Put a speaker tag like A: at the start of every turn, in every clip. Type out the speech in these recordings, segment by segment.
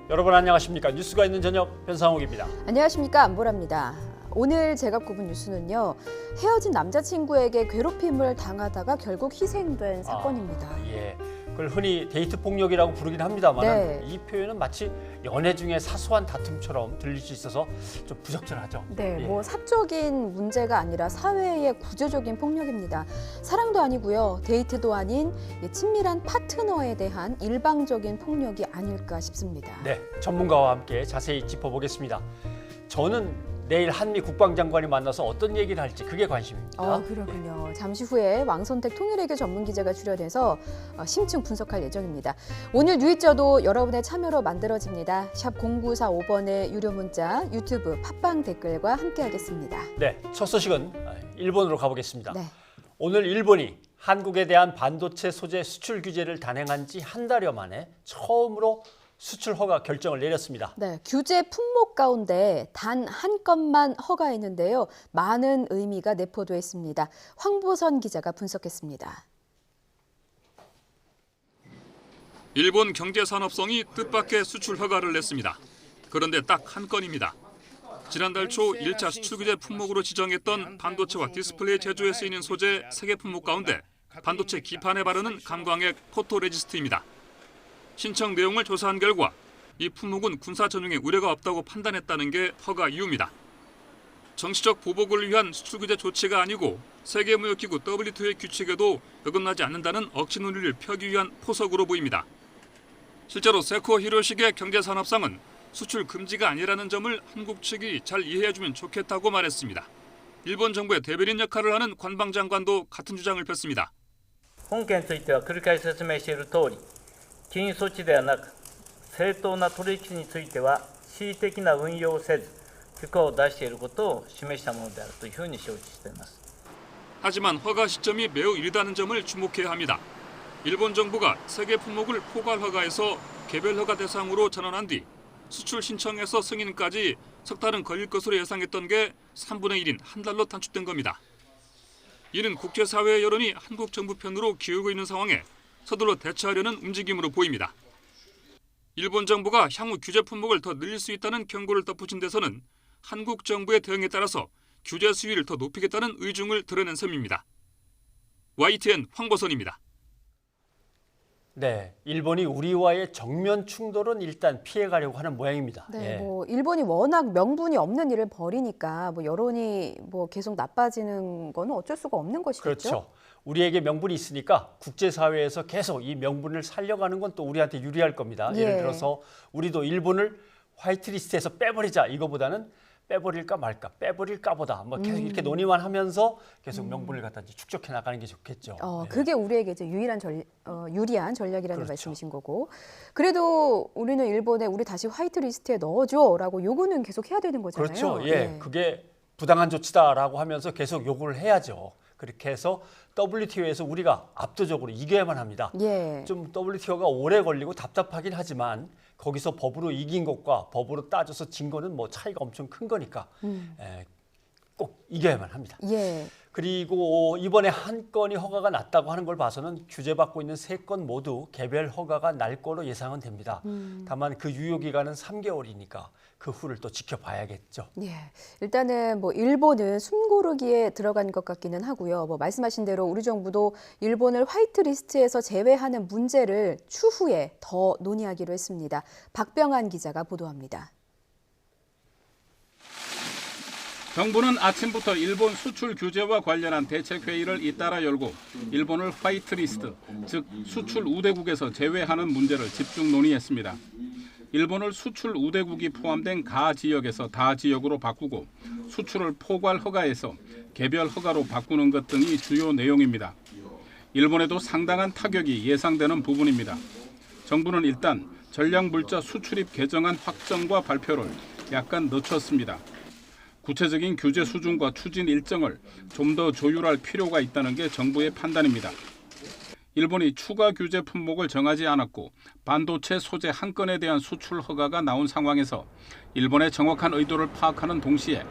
A: 여러분 안녕하십니까? 뉴스가 있는 저녁 변상욱입니다.
B: 안녕하십니까, 안보라입니다. 오늘 제가 꼽은 뉴스는요, 헤어진 남자친구에게 괴롭힘을 당하다가 결국 희생된 사건입니다.
A: 예, 그걸 흔히 데이트 폭력이라고 부르긴 합니다만
B: 네.
A: 이 표현은 마치 연애 중에 사소한 다툼처럼 들릴 수 있어서 좀 부적절하죠.
B: 네,
A: 예.
B: 뭐 사적인 문제가 아니라 사회의 구조적인 폭력입니다. 사랑도 아니고요, 데이트도 아닌 친밀한 파트너에 대한 일방적인 폭력이 아닐까 싶습니다.
A: 네, 전문가와 함께 자세히 짚어보겠습니다. 저는 내일 한미 국방장관이 만나서 어떤 얘기를 할지 그게 관심입니다.
B: 그렇군요. 잠시 후에 왕선택 통일외교 전문기자가 출연해서 심층 분석할 예정입니다. 오늘 뉴이저도 여러분의 참여로 만들어집니다. 샵 0945번의 유료 문자, 유튜브, 팟빵 댓글과 함께하겠습니다.
A: 네, 첫 소식은 일본으로 가보겠습니다.
B: 네.
A: 오늘 일본이 한국에 대한 반도체 소재 수출 규제를 단행한 지 한 달여 만에 처음으로 수출 허가 결정을 내렸습니다.
B: 네, 규제 품목 가운데 단 한 건만 허가했는데요. 많은 의미가 내포되어 있습니다. 황보선 기자가 분석했습니다.
C: 일본 경제산업성이 뜻밖의 수출 허가를 냈습니다. 그런데 딱 한 건입니다. 지난달 초 1차 수출 규제 품목으로 지정했던 반도체와 디스플레이 제조에 쓰이는 소재 3개 품목 가운데 반도체 기판에 바르는 감광액 포토레지스트입니다. 신청 내용을 조사한 결과 이 품목은 군사 전용에 우려가 없다고 판단했다는 게 허가 이유입니다. 정치적 보복을 위한 수출 규제 조치가 아니고 세계무역기구 WTO의 규칙에도 어긋나지 않는다는 억지 논리를 펴기 위한 포석으로 보입니다. 실제로 세코 히로시게 경제산업상은 수출 금지가 아니라는 점을 한국 측이 잘 이해해주면 좋겠다고 말했습니다. 일본 정부의 대변인 역할을 하는 관방장관도 같은 주장을 폈습니다.
D: 本件については繰り返し説明している通り、禁輸措置ではなく、正当な取引については恣意的な運用をせず、許可を出していることを示したものであるというふうに承知しています。
C: 하지만 허가 시점이 매우 이르다는 점을 주목해야 합니다. 일본 정부가 세계 품목을 포괄 허가해서 개별 허가 대상으로 전환한 뒤 수출 신청에서 승인까지 석 달은 걸릴 것으로 예상했던 게 3분의 1인 한 달로 단축된 겁니다. 이는 국제사회의 여론이 한국 정부 편으로 기울고 있는 상황에 서둘러 대처하려는 움직임으로 보입니다. 일본 정부가 향후 규제 품목을 더 늘릴 수 있다는 경고를 덧붙인 데서는 한국 정부의 대응에 따라서 규제 수위를 더 높이겠다는 의중을 드러낸 셈입니다. YTN 황보선입니다.
A: 네, 일본이 우리와의 정면 충돌은 일단 피해가려고 하는 모양입니다.
B: 네,
A: 예.
B: 뭐 일본이 워낙 명분이 없는 일을 벌이니까 뭐 여론이 계속 나빠지는 거는 어쩔 수가 없는 것이겠죠.
A: 그렇죠. 우리에게 명분이 있으니까 국제사회에서 계속 이 명분을 살려가는 건 또 우리한테 유리할 겁니다.
B: 예.
A: 예를 들어서 우리도 일본을 화이트리스트에서 빼버리자 이거보다는 빼버릴까 말까, 빼버릴까 보다 뭐 계속 이렇게 논의만 하면서 계속 명분을 갖다 이제 축적해 나가는 게 좋겠죠. 예.
B: 그게 우리에게 이제 유리한 전략이라는
A: 그렇죠.
B: 말씀이신 거고. 그래도 우리는 일본에 우리 다시 화이트리스트에 넣어줘라고 요구는 계속 해야 되는 거잖아요.
A: 그렇죠. 예, 그게 부당한 조치다라고 하면서 계속 요구를 해야죠. 그렇게 해서 WTO에서 우리가 압도적으로 이겨야만 합니다.
B: 예.
A: 좀 WTO가 오래 걸리고 답답하긴 하지만 거기서 법으로 이긴 것과 법으로 따져서 진 거는 뭐 차이가 엄청 큰 거니까 꼭 이겨야만 합니다.
B: 예.
A: 그리고 이번에 한 건이 허가가 났다고 하는 걸 봐서는 규제받고 있는 3건 모두 개별 허가가 날 거로 예상은 됩니다. 다만 그 유효 기간은 3개월이니까 그 후를 또 지켜봐야겠죠.
B: 예. 일단은 뭐 일본은 숨고르기에 들어간 것 같기는 하고요. 뭐 말씀하신 대로 우리 정부도 일본을 화이트리스트에서 제외하는 문제를 추후에 더 논의하기로 했습니다. 박병한 기자가 보도합니다.
E: 정부는 아침부터 일본 수출 규제와 관련한 대책회의를 잇따라 열고 일본을 화이트리스트, 즉 수출 우대국에서 제외하는 문제를 집중 논의했습니다. 일본을 수출 우대국이 포함된 가 지역에서 다 지역으로 바꾸고 수출을 포괄 허가에서 개별 허가로 바꾸는 것 등이 주요 내용입니다. 일본에도 상당한 타격이 예상되는 부분입니다. 정부는 일단 전략물자 수출입 개정안 확정과 발표를 약간 늦췄습니다. 구체적인 규제 수준과 추진 일정을 좀 더 조율할 필요가 있다는 게 정부의 판단입니다. 일본이 추가 규제 품목을 정하지 않았고 반도체 소재 한 건에 대한 수출 허가가 나온 상황에서 일본의 정확한 의도를 파악하는 동시에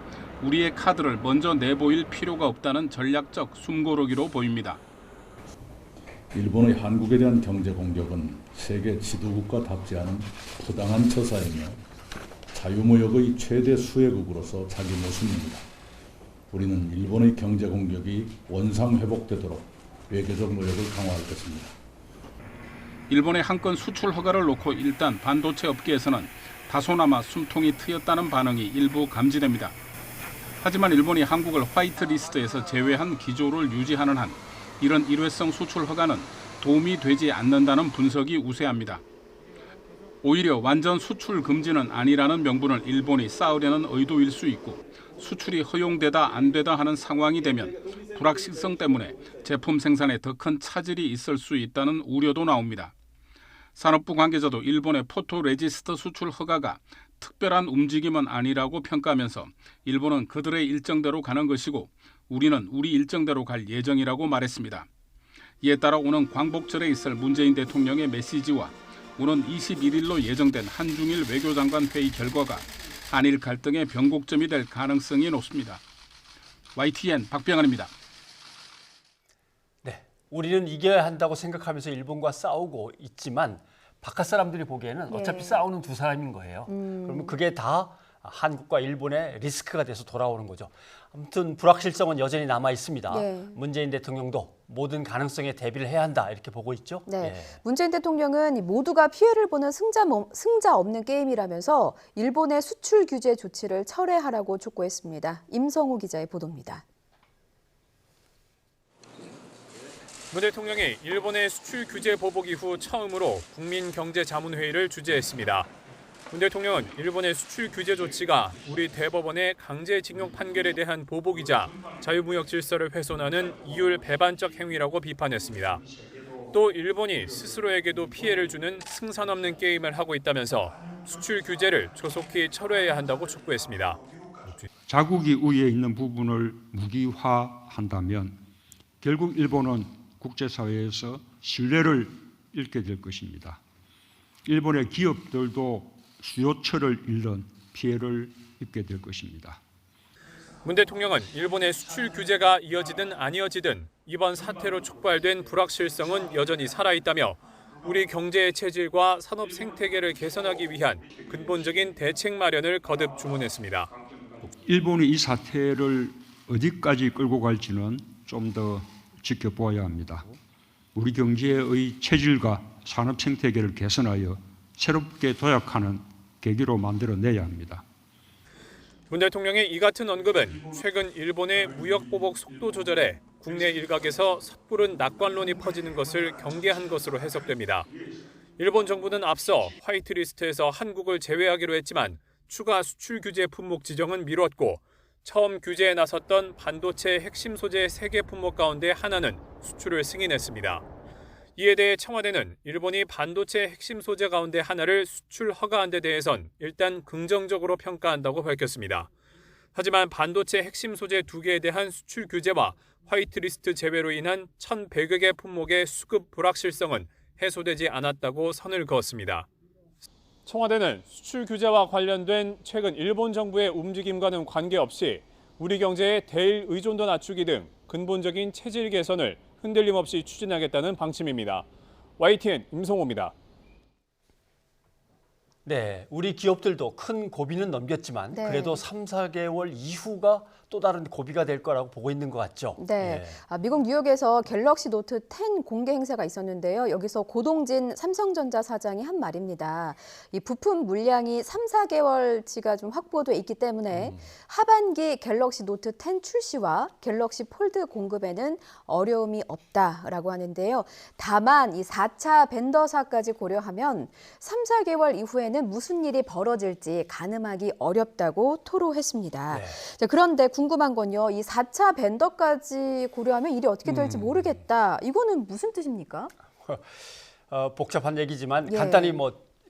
E: 우리의 카드를 먼저 내보일 필요가 없다는 전략적 숨고르기로 보입니다.
F: 일본의 한국에 대한 경제 공격은 세계 지도국가답지 않은 부당한 처사이며 자유무역의 최대 수혜국으로서 자기 모순입니다. 우리는 일본의 경제 공격이 원상 회복되도록 외교적 노력을 강화할 것입니다.
E: 일본의 한 건 수출 허가를 놓고 일단 반도체 업계에서는 다소나마 숨통이 트였다는 반응이 일부 감지됩니다. 하지만 일본이 한국을 화이트리스트에서 제외한 기조를 유지하는 한 이런 일회성 수출 허가는 도움이 되지 않는다는 분석이 우세합니다. 오히려 완전 수출 금지는 아니라는 명분을 일본이 쌓으려는 의도일 수 있고 수출이 허용되다 안 되다 하는 상황이 되면 불확실성 때문에 제품 생산에 더 큰 차질이 있을 수 있다는 우려도 나옵니다. 산업부 관계자도 일본의 포토레지스트 수출 허가가 특별한 움직임은 아니라고 평가하면서 일본은 그들의 일정대로 가는 것이고 우리는 우리 일정대로 갈 예정이라고 말했습니다. 이에 따라 오는 광복절에 있을 문재인 대통령의 메시지와 오는 21일로 예정된 한중일 외교장관 회의 결과가 한일 갈등의 변곡점이 될 가능성이 높습니다. YTN 박병환입니다.
A: 네, 우리는 이겨야 한다고 생각하면서 일본과 싸우고 있지만 바깥 사람들이 보기에는 어차피 싸우는 두 사람인 거예요. 그러면 그게 다 한국과 일본의 리스크가 돼서 돌아오는 거죠. 아무튼 불확실성은 여전히 남아 있습니다.
B: 네.
A: 문재인 대통령도 모든 가능성에 대비를 해야 한다 이렇게 보고 있죠.
B: 네. 문재인 대통령은 모두가 피해를 보는 승자 없는 게임이라면서 일본의 수출 규제 조치를 철회하라고 촉구했습니다. 임성호 기자의 보도입니다.
G: 문 대통령이 일본의 수출 규제 보복 이후 처음으로 국민경제자문회의를 주재했습니다. 문 대통령은 일본의 수출 규제 조치가 우리 대법원의 강제징용 판결에 대한 보복이자 자유무역 질서를 훼손하는 이율 배반적 행위라고 비판했습니다. 또 일본이 스스로에게도 피해를 주는 승산 없는 게임을 하고 있다면서 수출 규제를 조속히 철회해야 한다고 촉구했습니다.
H: 자국이 위에 있는 부분을 무기화한다면 결국 일본은 국제사회에서 신뢰를 잃게 될 것입니다. 일본의 기업들도 수요처를 잃는 피해를 입게 될 것입니다.
G: 문 대통령은 일본의 수출 규제가 이어지든 안 이어지든 이번 사태로 촉발된 불확실성은 여전히 살아있다며 우리 경제의 체질과 산업 생태계를 개선하기 위한 근본적인 대책 마련을 거듭 주문했습니다.
H: 일본이 이 사태를 어디까지 끌고 갈지는 좀 더 지켜보아야 합니다. 우리 경제의 체질과 산업 생태계를 개선하여 새롭게 도약하는 계기로 만들어내야 합니다.
G: 문 대통령의 이 같은 언급은 최근 일본의 무역 보복 속도 조절에 국내 일각에서 섣부른 낙관론이 퍼지는 것을 경계한 것으로 해석됩니다. 일본 정부는 앞서 화이트리스트에서 한국을 제외하기로 했지만 추가 수출 규제 품목 지정은 미뤘고 처음 규제에 나섰던 반도체 핵심 소재 3개 품목 가운데 하나는 수출을 승인했습니다. 이에 대해 청와대는 일본이 반도체 핵심 소재 가운데 하나를 수출 허가한 데 대해선 일단 긍정적으로 평가한다고 밝혔습니다. 하지만 반도체 핵심 소재 2개에 대한 수출 규제와 화이트리스트 제외로 인한 1,100여 개 품목의 수급 불확실성은 해소되지 않았다고 선을 그었습니다. 청와대는 수출 규제와 관련된 최근 일본 정부의 움직임과는 관계없이 우리 경제의 대일 의존도 낮추기 등 근본적인 체질 개선을 흔들림 없이 추진하겠다는 방침입니다. YTN 임성호입니다.
A: 네, 우리 기업들도 큰 고비는 넘겼지만
B: 네.
A: 그래도 3, 4개월 이후가 또 다른 고비가 될 거라고 보고 있는 것 같죠.
B: 네, 미국 뉴욕에서 갤럭시 노트 10 공개 행사가 있었는데요. 여기서 고동진 삼성전자 사장이 한 말입니다. 이 부품 물량이 3, 4개월치가 좀 확보돼 있기 때문에 하반기 갤럭시 노트 10 출시와 갤럭시 폴드 공급에는 어려움이 없다라고 하는데요. 다만 이 4차 벤더사까지 고려하면 3, 4개월 이후에는 무슨 일이 벌어질지 가늠하기 어렵다고 토로했습니다.
A: 네.
B: 자, 그런데 궁금한 건요. 이 4차 벤더까지 고려하면 일이 어떻게 될지 모르겠다. 이거는 무슨 뜻입니까?
A: 복잡한 얘기지만
B: 예.
A: 간단히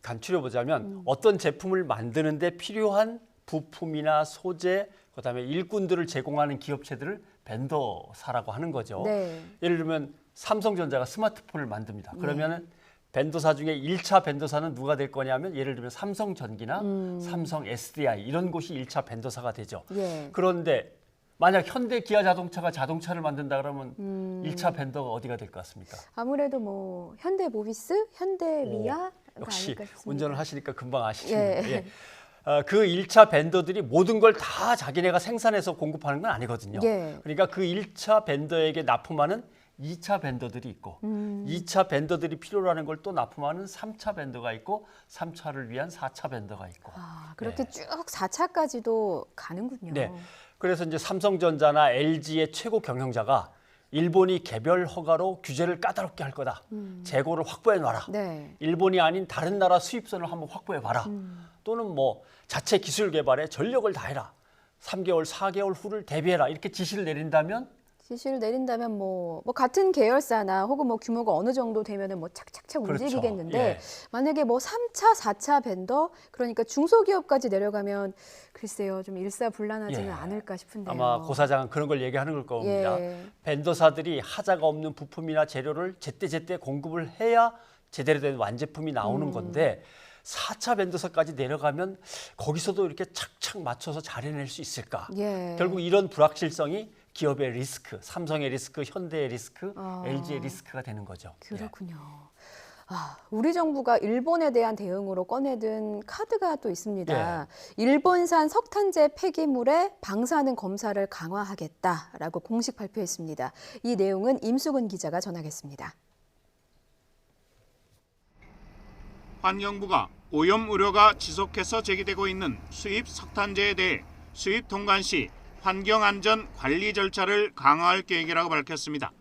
A: 간추려 보자면 어떤 제품을 만드는데 필요한 부품이나 소재, 그다음에 일꾼들을 제공하는 기업체들을 벤더사라고 하는 거죠.
B: 네.
A: 예를 들면 삼성전자가 스마트폰을 만듭니다. 그러면은 벤더사 중에 1차 벤더사는 누가 될 거냐면 예를 들면 삼성전기나 삼성 SDI 이런 곳이 1차 벤더사가 되죠.
B: 예.
A: 그런데 만약 현대 기아 자동차가 자동차를 만든다 그러면 1차 벤더가 어디가 될 것 같습니까?
B: 아무래도 뭐 현대모비스, 현대미아가
A: 역시
B: 아닐까 싶습니다.
A: 운전을 하시니까 금방 아시죠.
B: 예.
A: 예. 그 1차 벤더들이 모든 걸 다 자기네가 생산해서 공급하는 건 아니거든요.
B: 예.
A: 그러니까 그 1차 벤더에게 납품하는 2차 벤더들이 있고 2차 벤더들이 필요로 하는 걸 또 납품하는 3차 벤더가 있고 3차를 위한 4차 벤더가 있고.
B: 그렇게 쭉 4차까지도 가는군요.
A: 네. 그래서 이제 삼성전자나 LG의 최고 경영자가 일본이 개별 허가로 규제를 까다롭게 할 거다. 재고를 확보해 놔라.
B: 네.
A: 일본이 아닌 다른 나라 수입선을 한번 확보해 봐라. 또는 뭐 자체 기술 개발에 전력을 다해라. 3개월, 4개월 후를 대비해라. 이렇게 지시를 내린다면
B: 뭐 같은 계열사나 혹은 뭐 규모가 어느 정도 되면은 뭐 착착착
A: 그렇죠.
B: 움직이겠는데
A: 예.
B: 만약에 뭐 3차, 4차 벤더 그러니까 중소기업까지 내려가면 글쎄요 좀 일사불란하지는
A: 예.
B: 않을까 싶은데요.
A: 아마 고 사장은 그런 걸 얘기하는 걸 겁니다.
B: 예.
A: 벤더사들이 하자가 없는 부품이나 재료를 제때제때 공급을 해야 제대로 된 완제품이 나오는 건데 4차 벤더사까지 내려가면 거기서도 이렇게 착착 맞춰서 잘 해낼 수 있을까?
B: 예.
A: 결국 이런 불확실성이 기업의 리스크, 삼성의 리스크, 현대의 리스크, LG의 리스크가 되는 거죠.
B: 그렇군요. 우리 정부가 일본에 대한 대응으로 꺼내든 카드가 또 있습니다. 일본산 석탄재 폐기물의 방사능 검사를 강화하겠다라고 공식 발표했습니다. 이 내용은 임수근 기자가 전하겠습니다.
I: 환경부가 오염 우려가 지속해서 제기되고 있는 수입 석탄재에 대해 수입 통관 시 환경안전 관리 절차를 강화할 계획이라고 밝혔습니다.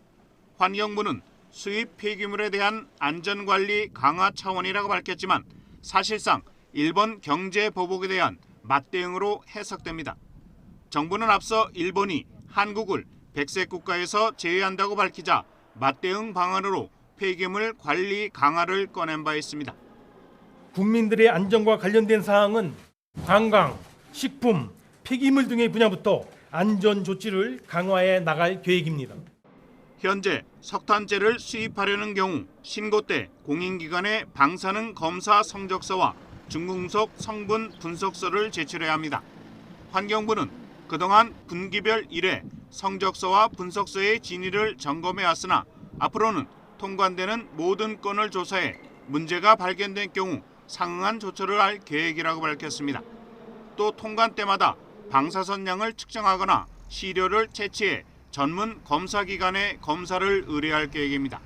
I: 환경부는 수입 폐기물에 대한 안전관리 강화 차원이라고 밝혔지만 사실상 일본 경제 보복에 대한 맞대응으로 해석됩니다. 정부는 앞서 일본이 한국을 백색 국가에서 제외한다고 밝히자 맞대응 방안으로 폐기물 관리 강화를 꺼낸 바 있습니다.
J: 국민들의 안전과 관련된 사항은 관광, 식품, 폐기물 등의 분야부터 안전 조치를 강화해 나갈 계획입니다.
I: 현재 석탄재를 수입하려는 경우 신고 때 공인기관에 방사능 검사 성적서와 중금속 성분 분석서를 제출해야 합니다. 환경부는 그동안 분기별 1회 성적서와 분석서의 진위를 점검해 왔으나 앞으로는 통관되는 모든 건을 조사해 문제가 발견된 경우 상응한 조처를 할 계획이라고 밝혔습니다. 또 통관 때마다 방사선량을 측정하거나 시료를 채취해 전문 검사기관에 검사를 의뢰할 계획입니다.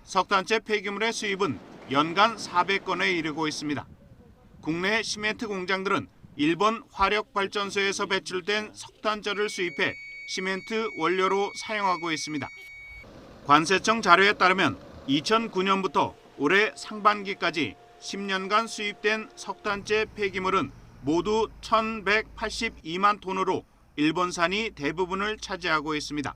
I: 석탄재 폐기물의 수입은 연간 400건에 이르고 있습니다. 국내 시멘트 공장들은 일본 화력발전소에서 배출된 석탄재를 수입해 시멘트 원료로 사용하고 있습니다. 관세청 자료에 따르면 2009년부터 올해 상반기까지 10년간 수입된 석탄재 폐기물은 모두 1,182만 톤으로 일본산이 대부분을 차지하고 있습니다.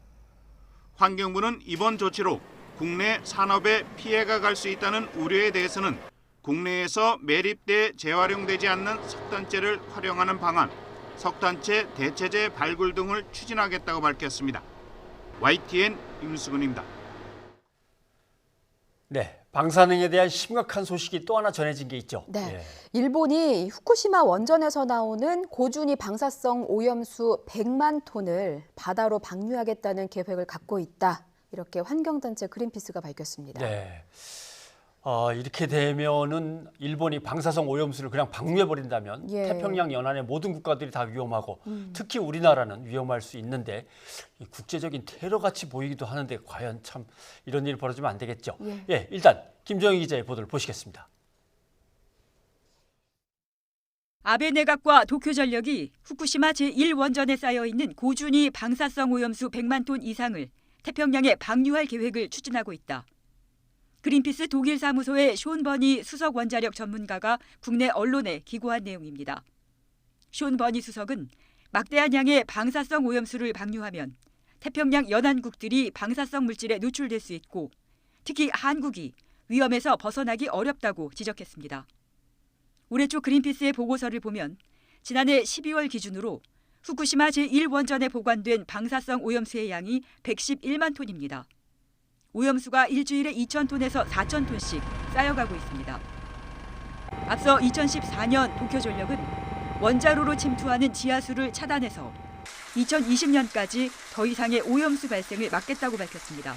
I: 환경부는 이번 조치로 국내 산업에 피해가 갈 수 있다는 우려에 대해서는 국내에서 매립돼 재활용되지 않는 석탄재를 활용하는 방안, 석탄재 대체재 발굴 등을 추진하겠다고 밝혔습니다. YTN 임수근입니다.
A: 네, 방사능에 대한 심각한 소식이 또 하나 전해진 게 있죠.
B: 네, 일본이 후쿠시마 원전에서 나오는 고준위 방사성 오염수 100만 톤을 바다로 방류하겠다는 계획을 갖고 있다. 이렇게 환경단체 그린피스가 밝혔습니다.
A: 네. 이렇게 되면은 일본이 방사성 오염수를 그냥 방류해버린다면 태평양 연안의 모든 국가들이 다 위험하고 특히 우리나라는 위험할 수 있는데 국제적인 테러같이 보이기도 하는데 과연 참 이런 일이 벌어지면 안 되겠죠. 예, 일단 김정희 기자의 보도를 보시겠습니다.
K: 아베 내각과 도쿄전력이 후쿠시마 제1원전에 쌓여있는 고준위 방사성 오염수 100만 톤 이상을 태평양에 방류할 계획을 추진하고 있다. 그린피스 독일 사무소의 숀 버니 수석 원자력 전문가가 국내 언론에 기고한 내용입니다. 숀 버니 수석은 막대한 양의 방사성 오염수를 방류하면 태평양 연안국들이 방사성 물질에 노출될 수 있고 특히 한국이 위험에서 벗어나기 어렵다고 지적했습니다. 올해 초 그린피스의 보고서를 보면 지난해 12월 기준으로 후쿠시마 제1원전에 보관된 방사성 오염수의 양이 111만 톤입니다. 오염수가 일주일에 2,000톤에서 4,000톤씩 쌓여가고 있습니다. 앞서 2014년 도쿄전력은 원자로로 침투하는 지하수를 차단해서 2020년까지 더 이상의 오염수 발생을 막겠다고 밝혔습니다.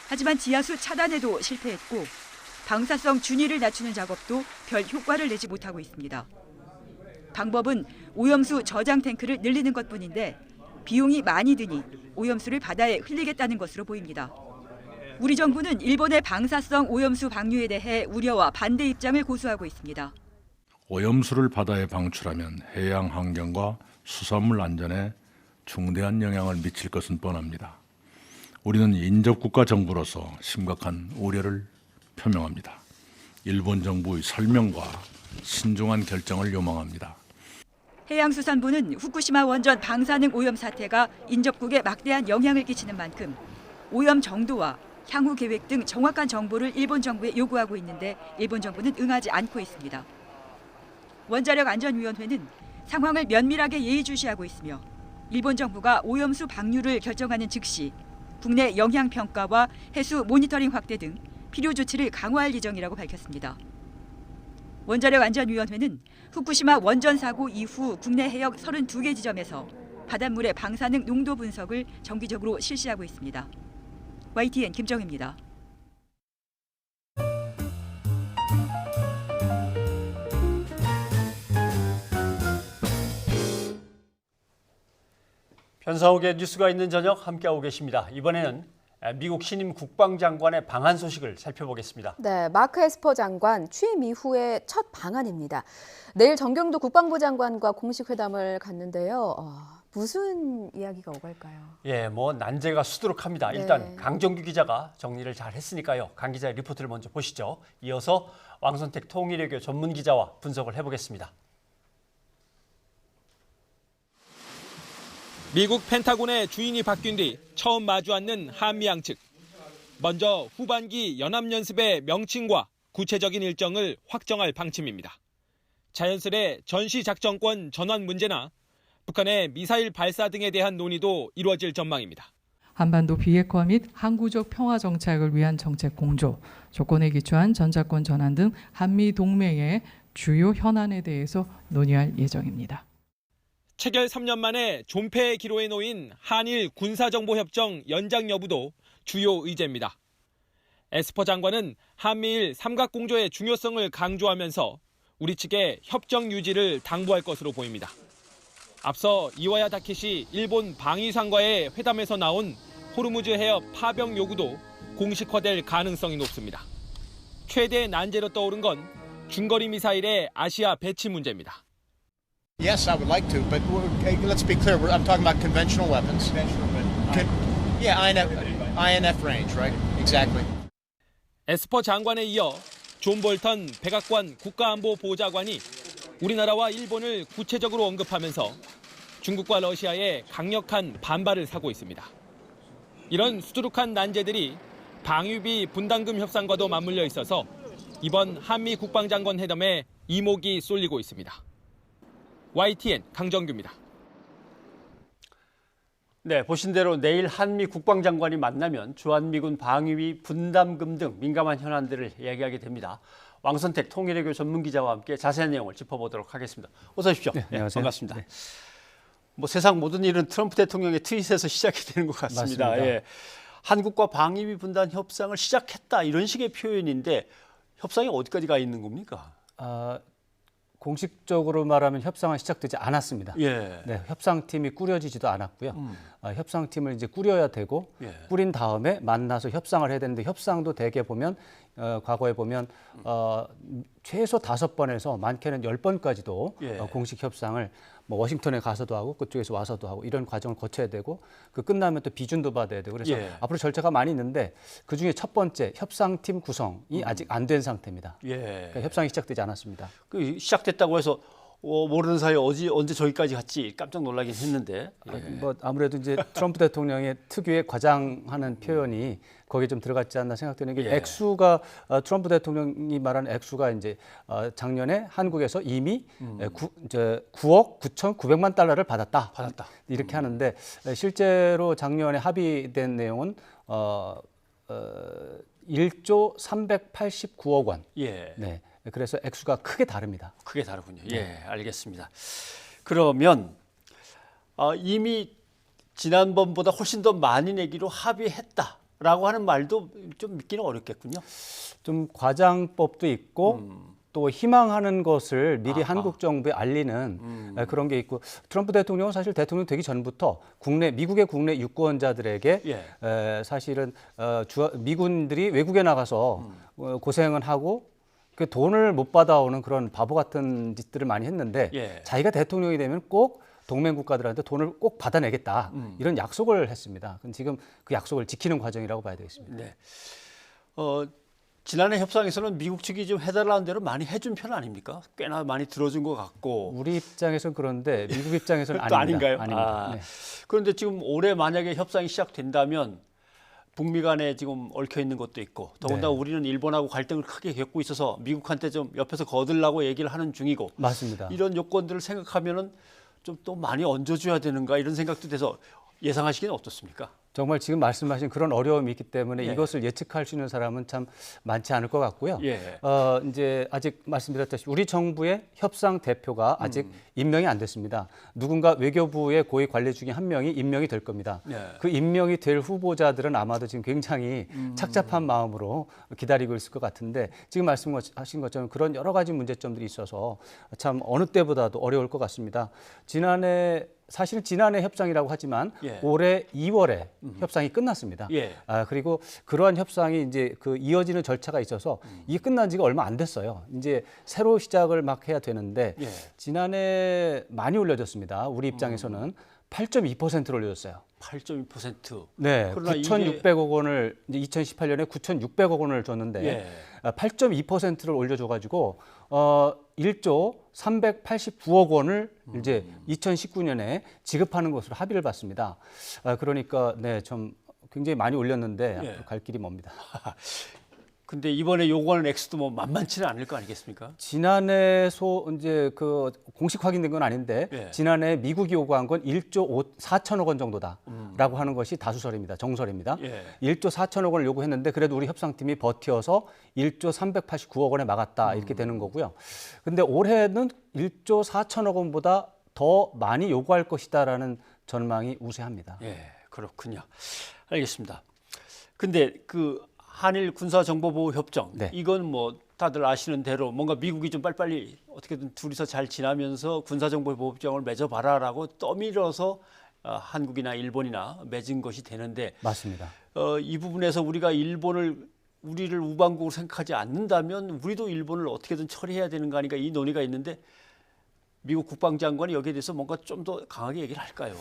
K: 하지만 지하수 차단에도 실패했고 방사성 준위를 낮추는 작업도 별 효과를 내지 못하고 있습니다. 방법은 오염수 저장 탱크를 늘리는 것뿐인데 비용이 많이 드니 오염수를 바다에 흘리겠다는 것으로 보입니다. 우리 정부는 일본의 방사성 오염수 방류에 대해 우려와 반대 입장을 고수하고 있습니다.
F: 오염수를 바다에 방출하면 해양 환경과 수산물 안전에 중대한 영향을 미칠 것은 뻔합니다. 우리는 인접국가 정부로서 심각한 우려를 표명합니다. 일본 정부의 설명과 신중한 결정을 요망합니다.
K: 해양수산부는 후쿠시마 원전 방사능 오염 사태가 인접국에 막대한 영향을 끼치는 만큼 오염 정도와 향후 계획 등 정확한 정보를 일본 정부에 요구하고 있는데 일본 정부는 응하지 않고 있습니다. 원자력안전위원회는 상황을 면밀하게 예의주시하고 있으며 일본 정부가 오염수 방류를 결정하는 즉시 국내 영향평가와 해수 모니터링 확대 등 필요 조치를 강화할 예정이라고 밝혔습니다. 원자력안전위원회는 후쿠시마 원전 사고 이후 국내 해역 32개 지점에서 바닷물의 방사능 농도 분석을 정기적으로 실시하고 있습니다. YTN 김정희입니다.
A: 편성욱의 뉴스가 있는 저녁 함께하고 계십니다. 이번에는 미국 신임 국방장관의 방한 소식을 살펴보겠습니다.
B: 네, 마크 에스퍼 장관 취임 이후의 첫 방한입니다. 내일 정경도 국방부 장관과 공식 회담을 갖는데요. 무슨 이야기가 오갈까요?
A: 예, 뭐 난제가 수두룩합니다.
B: 네.
A: 일단 강정규 기자가 정리를 잘 했으니까요. 강 기자의 리포트를 먼저 보시죠. 이어서 왕선택 통일외교 전문 기자와 분석을 해보겠습니다.
L: 미국 펜타곤의 주인이 바뀐 뒤 처음 마주 앉는 한미양 측. 먼저 후반기 연합연습의 명칭과 구체적인 일정을 확정할 방침입니다. 자연스레 전시작전권 전환 문제나 북한의 미사일 발사 등에 대한 논의도 이루어질 전망입니다.
M: 한반도 비핵화 및 항구적 평화 정착을 위한 정책 공조, 조건에 기초한 전자권 전환 등 한미 동맹의 주요 현안에 대해서 논의할 예정입니다.
L: 체결 3년 만에 존폐의 기로에 놓인 한일 군사정보협정 연장 여부도 주요 의제입니다. 에스퍼 장관은 한미일 삼각공조의 중요성을 강조하면서 우리 측의 협정 유지를 당부할 것으로 보입니다. 앞서 이와야 다케시 일본 방위상과의 회담에서 나온 호르무즈 해협 파병 요구도 공식화될 가능성이 높습니다. 최대 난제로 떠오른 건 중거리 미사일의 아시아 배치 문제입니다.
N: Yes, I would like to, but let's be clear. I'm talking about conventional weapons. Yeah, INF range, right? Exactly.
L: 에스퍼 장관에 이어 존 볼턴 백악관 국가안보보좌관이 우리나라와 일본을 구체적으로 언급하면서 중국과 러시아의 강력한 반발을 사고 있습니다. 이런 수두룩한 난제들이 방위비 분담금 협상과도 맞물려 있어서 이번 한미 국방장관 회담에 이목이 쏠리고 있습니다. YTN 강정규입니다.
A: 네, 보신 대로 내일 한미 국방장관이 만나면 주한미군 방위비 분담금 등 민감한 현안들을 이야기하게 됩니다. 왕선택 통일외교 전문기자와 함께 자세한 내용을 짚어보도록 하겠습니다. 어서 오십시오.
O: 네, 안녕하세요.
A: 반갑습니다.
O: 네.
A: 뭐 세상 모든 일은 트럼프 대통령의 트윗에서 시작이 되는 것 같습니다.
O: 맞습니다.
A: 예. 한국과 방위비 분담 협상을 시작했다 이런 식의 표현인데 협상이 어디까지 가 있는 겁니까?
O: 공식적으로 말하면 협상은 시작되지 않았습니다.
A: 예.
O: 네, 협상팀이 꾸려지지도 않았고요. 협상팀을 이제 꾸려야 되고
A: 예.
O: 꾸린 다음에 만나서 협상을 해야 되는데 협상도 대개 보면 과거에 보면 최소 5번에서 많게는 10번까지도
A: 예.
O: 공식 협상을 뭐 워싱턴에 가서도 하고 그쪽에서 와서도 하고 이런 과정을 거쳐야 되고 그 끝나면 또 비준도 받아야 되고 그래서
A: 예.
O: 앞으로 절차가 많이 있는데 그중에 첫 번째 협상팀 구성이 아직 안 된 상태입니다.
A: 예.
O: 그러니까 협상이 시작되지 않았습니다.
A: 그 시작됐다고 해서 모르는 사이에 언제 저기까지 갔지 깜짝 놀라긴 했는데. 예.
O: 뭐 아무래도 이제 트럼프 대통령의 특유의 과장하는 표현이 거기에 좀 들어갔지 않나 생각되는 게
A: 예.
O: 액수가 트럼프 대통령이 말하는 액수가 이제 작년에 한국에서 이미 9억 9,900만 달러를 받았다. 이렇게 하는데 실제로 작년에 합의된 내용은 1조 389억 원.
A: 예.
O: 네. 그래서 액수가 크게 다릅니다.
A: 크게 다르군요. 예, 알겠습니다. 그러면 이미 지난번보다 훨씬 더 많이 내기로 합의했다라고 하는 말도 좀 믿기는 어렵겠군요.
O: 좀 과장법도 있고 또 희망하는 것을 미리 한국 정부에 알리는 그런 게 있고 트럼프 대통령은 사실 대통령 되기 전부터 미국의 국내 유권자들에게 사실은 미군들이 외국에 나가서 고생은 하고 그 돈을 못 받아오는 그런 바보 같은 짓들을 많이 했는데 자기가 대통령이 되면 꼭 동맹 국가들한테 돈을 꼭 받아내겠다 이런 약속을 했습니다. 지금 그 약속을 지키는 과정이라고 봐야 되겠습니다.
A: 네. 지난해 협상에서는 미국 측이 좀 해달라는 대로 많이 해준 편 아닙니까? 꽤나 많이 들어준 것 같고.
O: 우리 입장에서는 그런데 미국 입장에서는
A: 또
O: 아닙니다.
A: 아닌가요?
O: 아닙니다. 네.
A: 그런데 지금 올해 만약에 협상이 시작된다면 북미 간에 지금 얽혀 있는 것도 있고 더군다나 우리는 일본하고 갈등을 크게 겪고 있어서 미국한테 좀 옆에서 거들라고 얘기를 하는 중이고.
O: 맞습니다.
A: 이런 요건들을 생각하면은 좀 또 많이 얹어줘야 되는가 이런 생각도 돼서 예상하시기는 어떻습니까?
O: 정말 지금 말씀하신 그런 어려움이 있기 때문에 이것을 예측할 수 있는 사람은 참 많지 않을 것 같고요. 이제 아직 말씀드렸다시피 우리 정부의 협상 대표가 아직 임명이 안 됐습니다. 누군가 외교부의 고위 관리 중에 한 명이 임명이 될 겁니다. 그 임명이 될 후보자들은 아마도 지금 굉장히 착잡한 마음으로 기다리고 있을 것 같은데 지금 말씀하신 것처럼 그런 여러 가지 문제점들이 있어서 참 어느 때보다도 어려울 것 같습니다. 사실은 지난해 협상이라고 하지만 올해 2월에 협상이 끝났습니다. 그리고 그러한 협상이 이제 그 이어지는 절차가 있어서 이게 끝난 지가 얼마 안 됐어요. 이제 새로 시작을 막 해야 되는데 지난해 많이 올려졌습니다. 우리 입장에서는 8.2%를 올려줬어요.
A: 8.2%.
O: 네, 9,600억 원을 이제 2018년에 9,600억 원을 줬는데 8.2%를 올려줘가지고 1조 389억 원을 이제 2019년에 지급하는 것으로 합의를 봤습니다. 그러니까 좀 굉장히 많이 올렸는데 앞으로 갈 길이 멉니다.
A: 근데 이번에 요구하는 액수도 뭐 만만치는 않을 거 아니겠습니까?
O: 지난해 이제 그 공식 확인된 건 아닌데 지난해 미국이 요구한 건 1조 4천억 원 정도다라고 하는 것이 다수설입니다. 정설입니다. 1조 4천억 원을 요구했는데 그래도 우리 협상팀이 버텨서 1조 389억 원에 막았다 이렇게 되는 거고요. 근데 올해는 1조 4천억 원보다 더 많이 요구할 것이다라는 전망이 우세합니다.
A: 그렇군요. 알겠습니다. 근데 그 한일 군사정보보호 협정 이건 뭐 다들 아시는 대로 뭔가 미국이 좀 빨리빨리 어떻게든 둘이서 잘 지나면서 군사정보보호 협정을 맺어봐라라고 떠밀어서 한국이나 일본이나 맺은 것이 되는데
O: 맞습니다.
A: 이 부분에서 우리가 우리를 우방국으로 생각하지 않는다면 우리도 일본을 어떻게든 처리해야 되는 거 아닌가 이 논의가 있는데 미국 국방장관이 여기에 대해서 뭔가 좀 더 강하게 얘기를 할까요?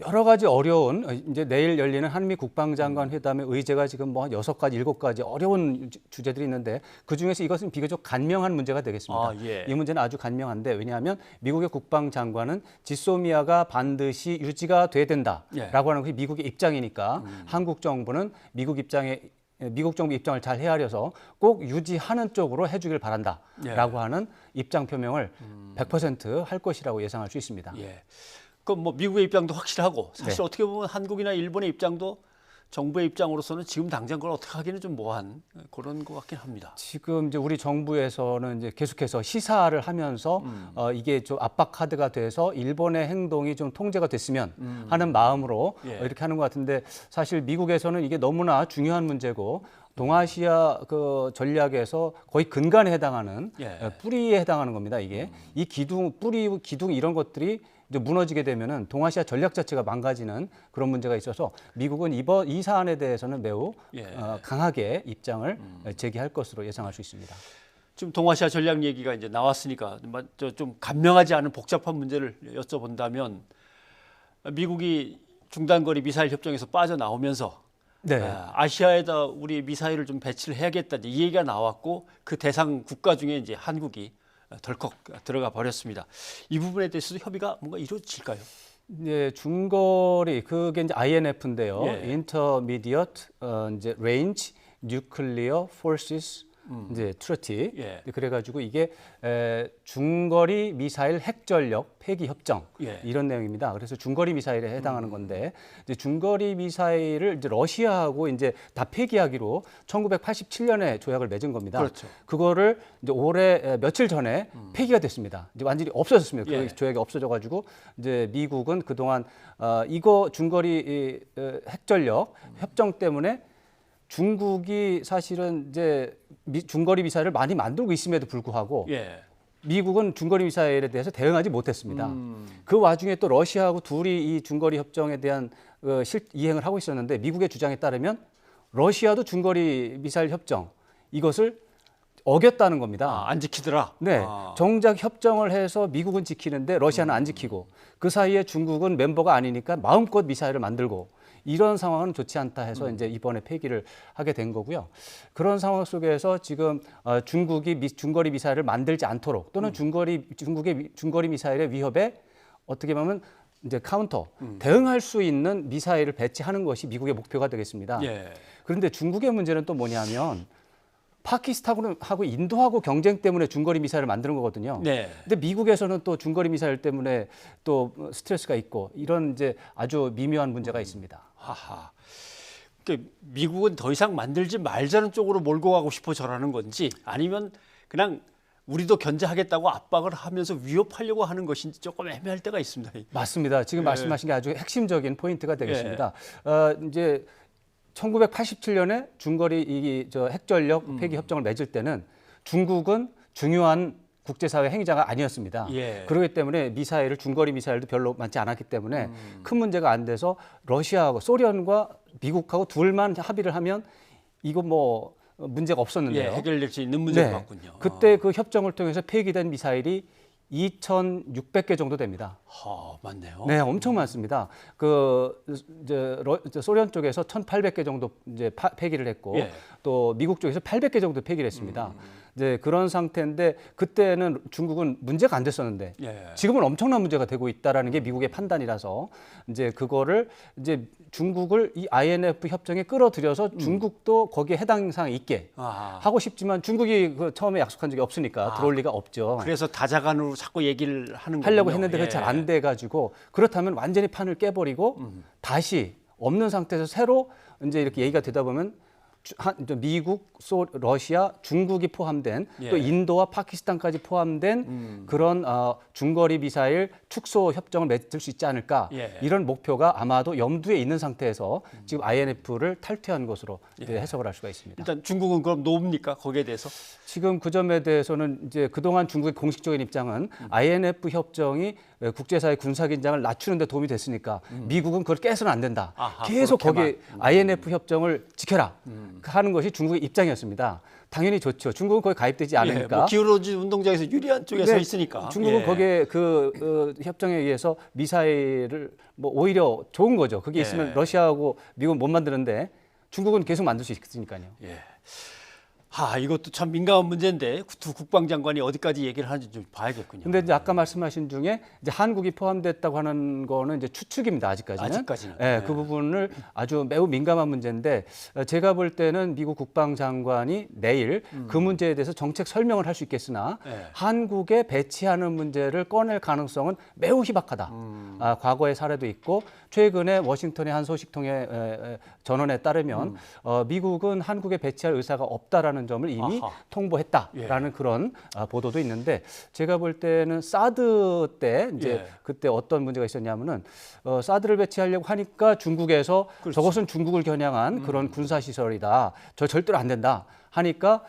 O: 여러 가지 어려운 이제 내일 열리는 한미 국방장관 회담의 의제가 지금 뭐 6가지, 7가지 어려운 주제들이 있는데 그중에서 이것은 비교적 간명한 문제가 되겠습니다. 이 문제는 아주 간명한데 왜냐하면 미국의 국방장관은 지소미아가 반드시 유지가 돼야 된다라고 하는 것이 미국의 입장이니까 한국 정부는 미국 정부 입장을 잘 헤아려서 꼭 유지하는 쪽으로 해주길 바란다라고 하는 입장 표명을 100% 할 것이라고 예상할 수 있습니다.
A: 그럼 뭐 미국의 입장도 확실하고 사실 어떻게 보면 한국이나 일본의 입장도 정부의 입장으로서는 지금 당장 그걸 어떻게 하기는 좀 뭐한 그런 것 같긴 합니다.
O: 지금 이제 우리 정부에서는 이제 계속해서 시사를 하면서 이게 좀 압박 카드가 돼서 일본의 행동이 좀 통제가 됐으면 하는 마음으로 이렇게 하는 것 같은데 사실 미국에서는 이게 너무나 중요한 문제고 동아시아 그 전략에서 거의 근간에 해당하는 뿌리에 해당하는 겁니다. 이게 이 뿌리 기둥 이런 것들이 이제 무너지게 되면은 동아시아 전략 자체가 망가지는 그런 문제가 있어서 미국은 이 사안에 대해서는 매우 강하게 입장을 제기할 것으로 예상할 수 있습니다.
A: 지금 동아시아 전략 얘기가 이제 나왔으니까 좀 간명하지 않은 복잡한 문제를 여쭤본다면 미국이 중단거리 미사일 협정에서 빠져나오면서 아시아에다 우리 미사일을 좀 배치를 해야겠다 이 얘기가 나왔고 그 대상 국가 중에 이제 한국이 덜컥 들어가 버렸습니다. 이 부분에 대해서도 협의가 뭔가 이루어질까요?
O: 네, 중거리 그게 이제 INF인데요. Intermediate 이제 Range Nuclear Forces 이제 트로티.
A: 예.
O: 그래가지고 이게 중거리 미사일 핵전력 폐기 협정
A: 예.
O: 이런 내용입니다. 그래서 중거리 미사일에 해당하는 건데 이제 중거리 미사일을 이제 러시아하고 이제 다 폐기하기로 1987년에 조약을 맺은 겁니다.
A: 그렇죠.
O: 그거를 이제 올해 며칠 전에 폐기가 됐습니다. 이제 완전히 없어졌습니다.
A: 예.
O: 그 조약이 없어져가지고 이제 미국은 그동안 이거 중거리 핵전력 협정 때문에 중국이 사실은 이제 중거리 미사일을 많이 만들고 있음에도 불구하고
A: 예.
O: 미국은 중거리 미사일에 대해서 대응하지 못했습니다. 그 와중에 또 러시아하고 둘이 이 중거리 협정에 대한 이행을 하고 있었는데 미국의 주장에 따르면 러시아도 중거리 미사일 협정 이것을 어겼다는 겁니다.
A: 안 지키더라.
O: 네, 정작 협정을 해서 미국은 지키는데 러시아는 안 지키고 그 사이에 중국은 멤버가 아니니까 마음껏 미사일을 만들고 이런 상황은 좋지 않다 해서 이제 이번에 폐기를 하게 된 거고요. 그런 상황 속에서 지금 중국이 중거리 미사일을 만들지 않도록 또는 중국의 중거리 미사일의 위협에 어떻게 보면 이제 카운터 대응할 수 있는 미사일을 배치하는 것이 미국의 목표가 되겠습니다.
A: 예.
O: 그런데 중국의 문제는 또 뭐냐면 파키스탄하고 인도하고 경쟁 때문에 중거리 미사일을 만드는 거거든요.
A: 네.
O: 근데 미국에서는 또 중거리 미사일 때문에 또 스트레스가 있고 이런 이제 아주 미묘한 문제가 있습니다.
A: 하하. 그러니까 미국은 더 이상 만들지 말자는 쪽으로 몰고 가고 싶어져라는 건지 아니면 그냥 우리도 견제하겠다고 압박을 하면서 위협하려고 하는 것인지 조금 애매할 때가 있습니다.
O: 맞습니다. 지금
A: 예.
O: 말씀하신 게 아주 핵심적인 포인트가 되겠습니다. 이제 1987년에 중거리 핵전력 폐기 협정을 맺을 때는 중국은 중요한 국제사회 행위자가 아니었습니다.
A: 예.
O: 그렇기 때문에 중거리 미사일도 별로 많지 않았기 때문에 큰 문제가 안 돼서 러시아하고 소련과 미국하고 둘만 합의를 하면 이거 뭐 문제가 없었는데요.
A: 예, 해결될 수 있는 문제인 것 같군요.
O: 그때 그 협정을 통해서 폐기된 미사일이 2,600개 정도 됩니다.
A: 맞네요.
O: 네, 엄청 많습니다. 이제 소련 쪽에서 1,800개 정도 이제 폐기를 했고,
A: 예.
O: 또 미국 쪽에서 800개 정도 폐기를 했습니다. 이제 그런 상태인데 그때는 중국은 문제가 안 됐었는데
A: 예.
O: 지금은 엄청난 문제가 되고 있다라는 게 미국의 판단이라서 이제 그거를 이제 중국을 이 INF 협정에 끌어들여서 중국도 거기에 해당 사항이 있게 하고 싶지만 중국이 처음에 약속한 적이 없으니까 들어올 리가 없죠.
A: 그래서 다자간으로 자꾸 얘기를
O: 하려고 했는데 그게 잘 안 돼가지고 그렇다면 완전히 판을 깨버리고 다시 없는 상태에서 새로 이제 이렇게 얘기가 되다 보면 미국, 러시아, 중국이 포함된 또 인도와 파키스탄까지 포함된 그런 중거리 미사일 축소 협정을 맺을 수 있지 않을까 이런 목표가 아마도 염두에 있는 상태에서 지금 INF를 탈퇴한 것으로 이제 해석을 할 수가 있습니다.
A: 일단 중국은 그럼 놓습니까? 거기에 대해서?
O: 지금 그 점에 대해서는 이제 그동안 중국의 공식적인 입장은 INF 협정이 국제사회 군사 긴장을 낮추는 데 도움이 됐으니까 미국은 그걸 깨서는 안 된다. 계속 거기 INF 협정을 지켜라 하는 것이 중국의 입장이었습니다. 당연히 좋죠. 중국은 거기 가입되지 않으니까.
A: 뭐 기울어진 운동장에서 유리한 쪽에 서 있으니까.
O: 중국은 거기에 그 협정에 의해서 미사일을 뭐 오히려 좋은 거죠. 그게 있으면 러시아하고 미국은 못 만드는데 중국은 계속 만들 수 있으니까요.
A: 이것도 참 민감한 문제인데 두 국방장관이 어디까지 얘기를 하는지 좀 봐야겠군요.
O: 근데 이제 아까 말씀하신 중에 이제 한국이 포함됐다고 하는 거는 이제 추측입니다. 아직까지는. 네, 그 부분을 아주 매우 민감한 문제인데 제가 볼 때는 미국 국방장관이 내일 그 문제에 대해서 정책 설명을 할 수 있겠으나 한국에 배치하는 문제를 꺼낼 가능성은 매우 희박하다. 과거의 사례도 있고 최근에 워싱턴의 한 소식통의 전언에 따르면 미국은 한국에 배치할 의사가 없다라는 점을 이미 통보했다라는 그런 보도도 있는데 제가 볼 때는 사드 때 이제 그때 어떤 문제가 있었냐면은 사드를 배치하려고 하니까 중국에서 저것은 중국을 겨냥한 그런 군사 시설이다. 저 절대로 안 된다 하니까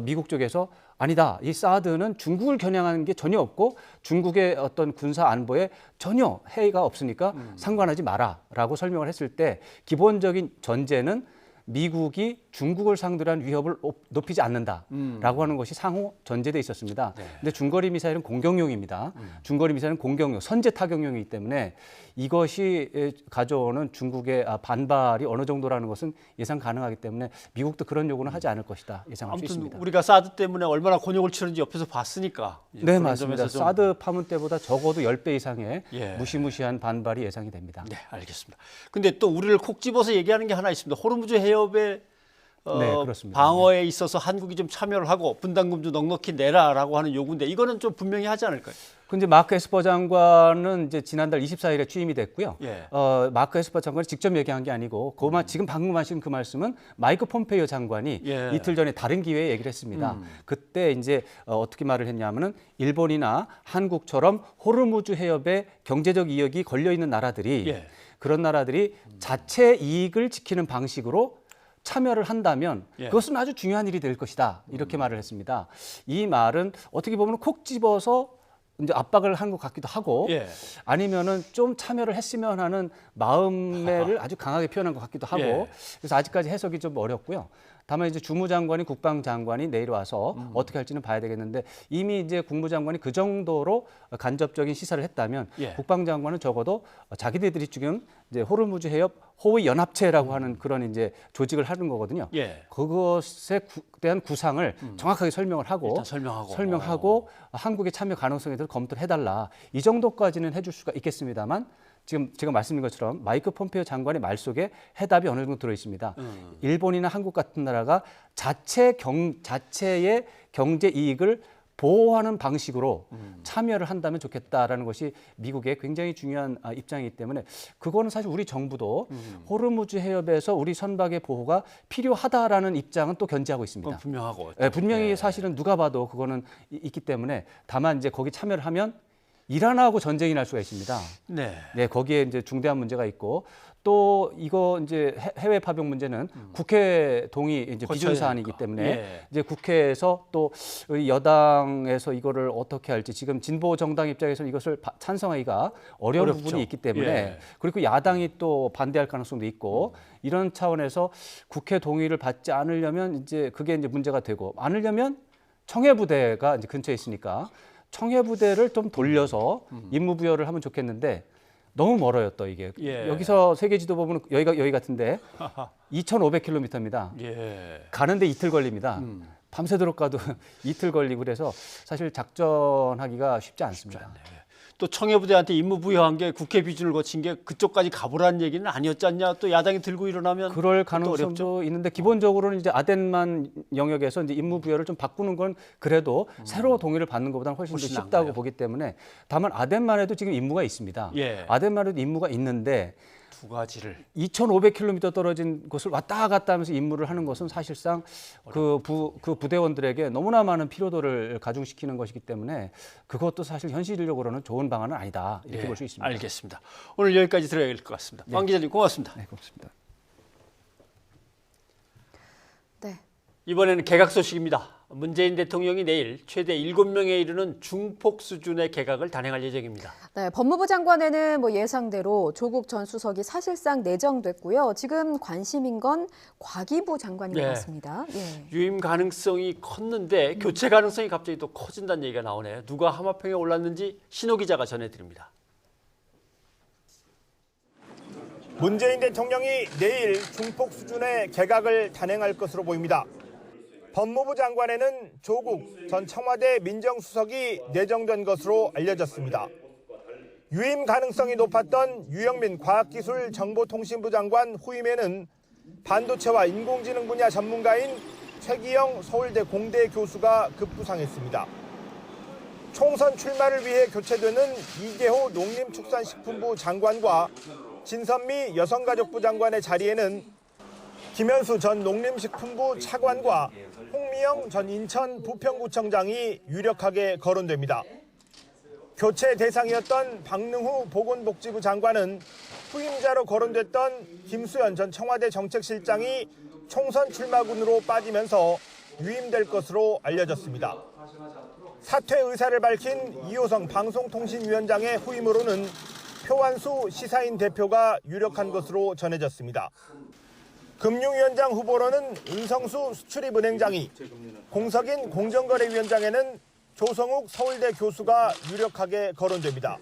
O: 미국 쪽에서 아니다. 이 사드는 중국을 겨냥하는 게 전혀 없고 중국의 어떤 군사 안보에 전혀 해이가 없으니까 상관하지 마라라고 설명을 했을 때 기본적인 전제는 미국이 중국을 상대로 한 위협을 높이지 않는다라고 하는 것이 상호 전제돼 있었습니다. 근데 중거리 미사일은 공격용입니다. 중거리 미사일은 공격용, 선제 타격용이기 때문에 이것이 가져오는 중국의 반발이 어느 정도라는 것은 예상 가능하기 때문에 미국도 그런 요구는 하지 않을 것이다 예상할 수 있습니다.
A: 우리가 사드 때문에 얼마나 곤욕을 치는지 옆에서 봤으니까.
O: 네, 맞습니다. 사드 파문 때보다 적어도 10배 이상의 무시무시한 반발이 예상이 됩니다.
A: 네, 알겠습니다. 근데 또 우리를 콕 집어서 얘기하는 게 하나 있습니다. 호르무즈 해협에
O: 네, 그렇습니다.
A: 방어에 있어서 한국이 좀 참여를 하고 분담금도 넉넉히 내라라고 하는 요구인데 이거는 좀 분명히 하지 않을까요?
O: 근데 마크 에스퍼 장관은 이제 지난달 24일에 취임이 됐고요.
A: 예.
O: 마크 에스퍼 장관이 직접 얘기한 게 아니고 지금 방금 하신 그 말씀은 마이크 폼페이오 장관이 이틀 전에 다른 기회에 얘기를 했습니다. 그때 이제 어떻게 말을 했냐면은 일본이나 한국처럼 호르무즈 해협에 경제적 이익이 걸려 있는 나라들이 그런 나라들이 자체 이익을 지키는 방식으로 참여를 한다면 그것은 아주 중요한 일이 될 것이다. 이렇게 말을 했습니다. 이 말은 어떻게 보면 콕 집어서 이제 압박을 한 것 같기도 하고 아니면은 좀 참여를 했으면 하는 마음을 아주 강하게 표현한 것 같기도 하고 그래서 아직까지 해석이 좀 어렵고요. 다만 이제 주무장관이 국방장관이 내일 와서 어떻게 할지는 봐야 되겠는데 이미 이제 국무장관이 그 정도로 간접적인 시사를 했다면 국방장관은 적어도 자기들이 지금 이제 호르무즈 해협 호위 연합체라고 하는 그런 이제 조직을 하는 거거든요. 그것에 대한 구상을 정확하게 설명을 하고 설명하고 한국의 참여 가능성에 대해서 검토를 해달라. 이 정도까지는 해줄 수가 있겠습니다만 지금 제가 말씀드린 것처럼 마이크 폼페이오 장관의 말 속에 해답이 어느 정도 들어 있습니다. 일본이나 한국 같은 나라가 자체의 경제 이익을 보호하는 방식으로 참여를 한다면 좋겠다라는 것이 미국의 굉장히 중요한 입장이기 때문에 그거는 사실 우리 정부도 호르무즈 해협에서 우리 선박의 보호가 필요하다라는 입장은 또 견지하고 있습니다.
A: 분명하고.
O: 분명히 사실은 누가 봐도 그거는 있기 때문에 다만 이제 거기 참여를 하면 이란하고 전쟁이 날 수가 있습니다. 네, 거기에 이제 중대한 문제가 있고 또 이거 이제 해외 파병 문제는 국회 동의 이제 비준 사안이기 때문에 이제 국회에서 또 우리 여당에서 이거를 어떻게 할지 지금 진보 정당 입장에서 이것을 찬성하기가 어려운 부분이 있기 때문에 그리고 야당이 또 반대할 가능성도 있고 이런 차원에서 국회 동의를 받지 않으려면 이제 그게 이제 문제가 되고 않으려면 청해부대가 이제 근처에 있으니까. 청해부대를 좀 돌려서 임무 부여를 하면 좋겠는데 너무 멀어요 또 이게. 여기서 세계 지도 보면 여기 같은데 2,500km입니다. 가는데 이틀 걸립니다. 밤새도록 가도 이틀 걸리고 그래서 사실 작전하기가 쉽지 않습니다.
A: 또 청해부대한테 임무 부여한 게 국회 비준을 거친 게 그쪽까지 가보라는 얘기는 아니었지 않냐? 또 야당이 들고 일어나면
O: 그럴 가능성도 있는데 기본적으로는 이제 아덴만 영역에서 이제 임무 부여를 좀 바꾸는 건 그래도 새로 동의를 받는 것보다는 훨씬 더 쉽다고 보기 때문에 다만 아덴만에도 지금 임무가 있습니다. 아덴만에도 임무가 있는데
A: 두 가지를
O: 2,500km 떨어진 곳을 왔다 갔다 하면서 임무를 하는 것은 사실상 그 부대원들에게 너무나 많은 피로도를 가중시키는 것이기 때문에 그것도 사실 현실적으로는 좋은 방안은 아니다 이렇게 볼 수 있습니다.
A: 알겠습니다. 오늘 여기까지 들어야 될 것 같습니다. 황 기자님 고맙습니다.
O: 네, 고맙습니다.
A: 이번에는 개각 소식입니다. 문재인 대통령이 내일 최대 7명에 이르는 중폭 수준의 개각을 단행할 예정입니다.
B: 네, 법무부 장관에는 예상대로 조국 전 수석이 사실상 내정됐고요. 지금 관심인 건 과기부 장관인 것 같습니다.
A: 유임 가능성이 컸는데 교체 가능성이 갑자기 또 커진다는 얘기가 나오네요. 누가 하마평에 올랐는지 신호 기자가 전해드립니다.
P: 문재인 대통령이 내일 중폭 수준의 개각을 단행할 것으로 보입니다. 법무부 장관에는 조국 전 청와대 민정수석이 내정된 것으로 알려졌습니다. 유임 가능성이 높았던 유영민 과학기술정보통신부 장관 후임에는 반도체와 인공지능 분야 전문가인 최기영 서울대 공대 교수가 급부상했습니다. 총선 출마를 위해 교체되는 이계호 농림축산식품부 장관과 진선미 여성가족부 장관의 자리에는 김현수 전 농림식품부 차관과 홍미영 전 인천 부평구청장이 유력하게 거론됩니다. 교체 대상이었던 박능후 보건복지부 장관은 후임자로 거론됐던 김수현 전 청와대 정책실장이 총선 출마군으로 빠지면서 유임될 것으로 알려졌습니다. 사퇴 의사를 밝힌 이호성 방송통신위원장의 후임으로는 표완수 시사인 대표가 유력한 것으로 전해졌습니다. 금융위원장 후보로는 은성수 수출입은행장이, 공석인 공정거래위원장에는 조성욱 서울대 교수가 유력하게 거론됩니다.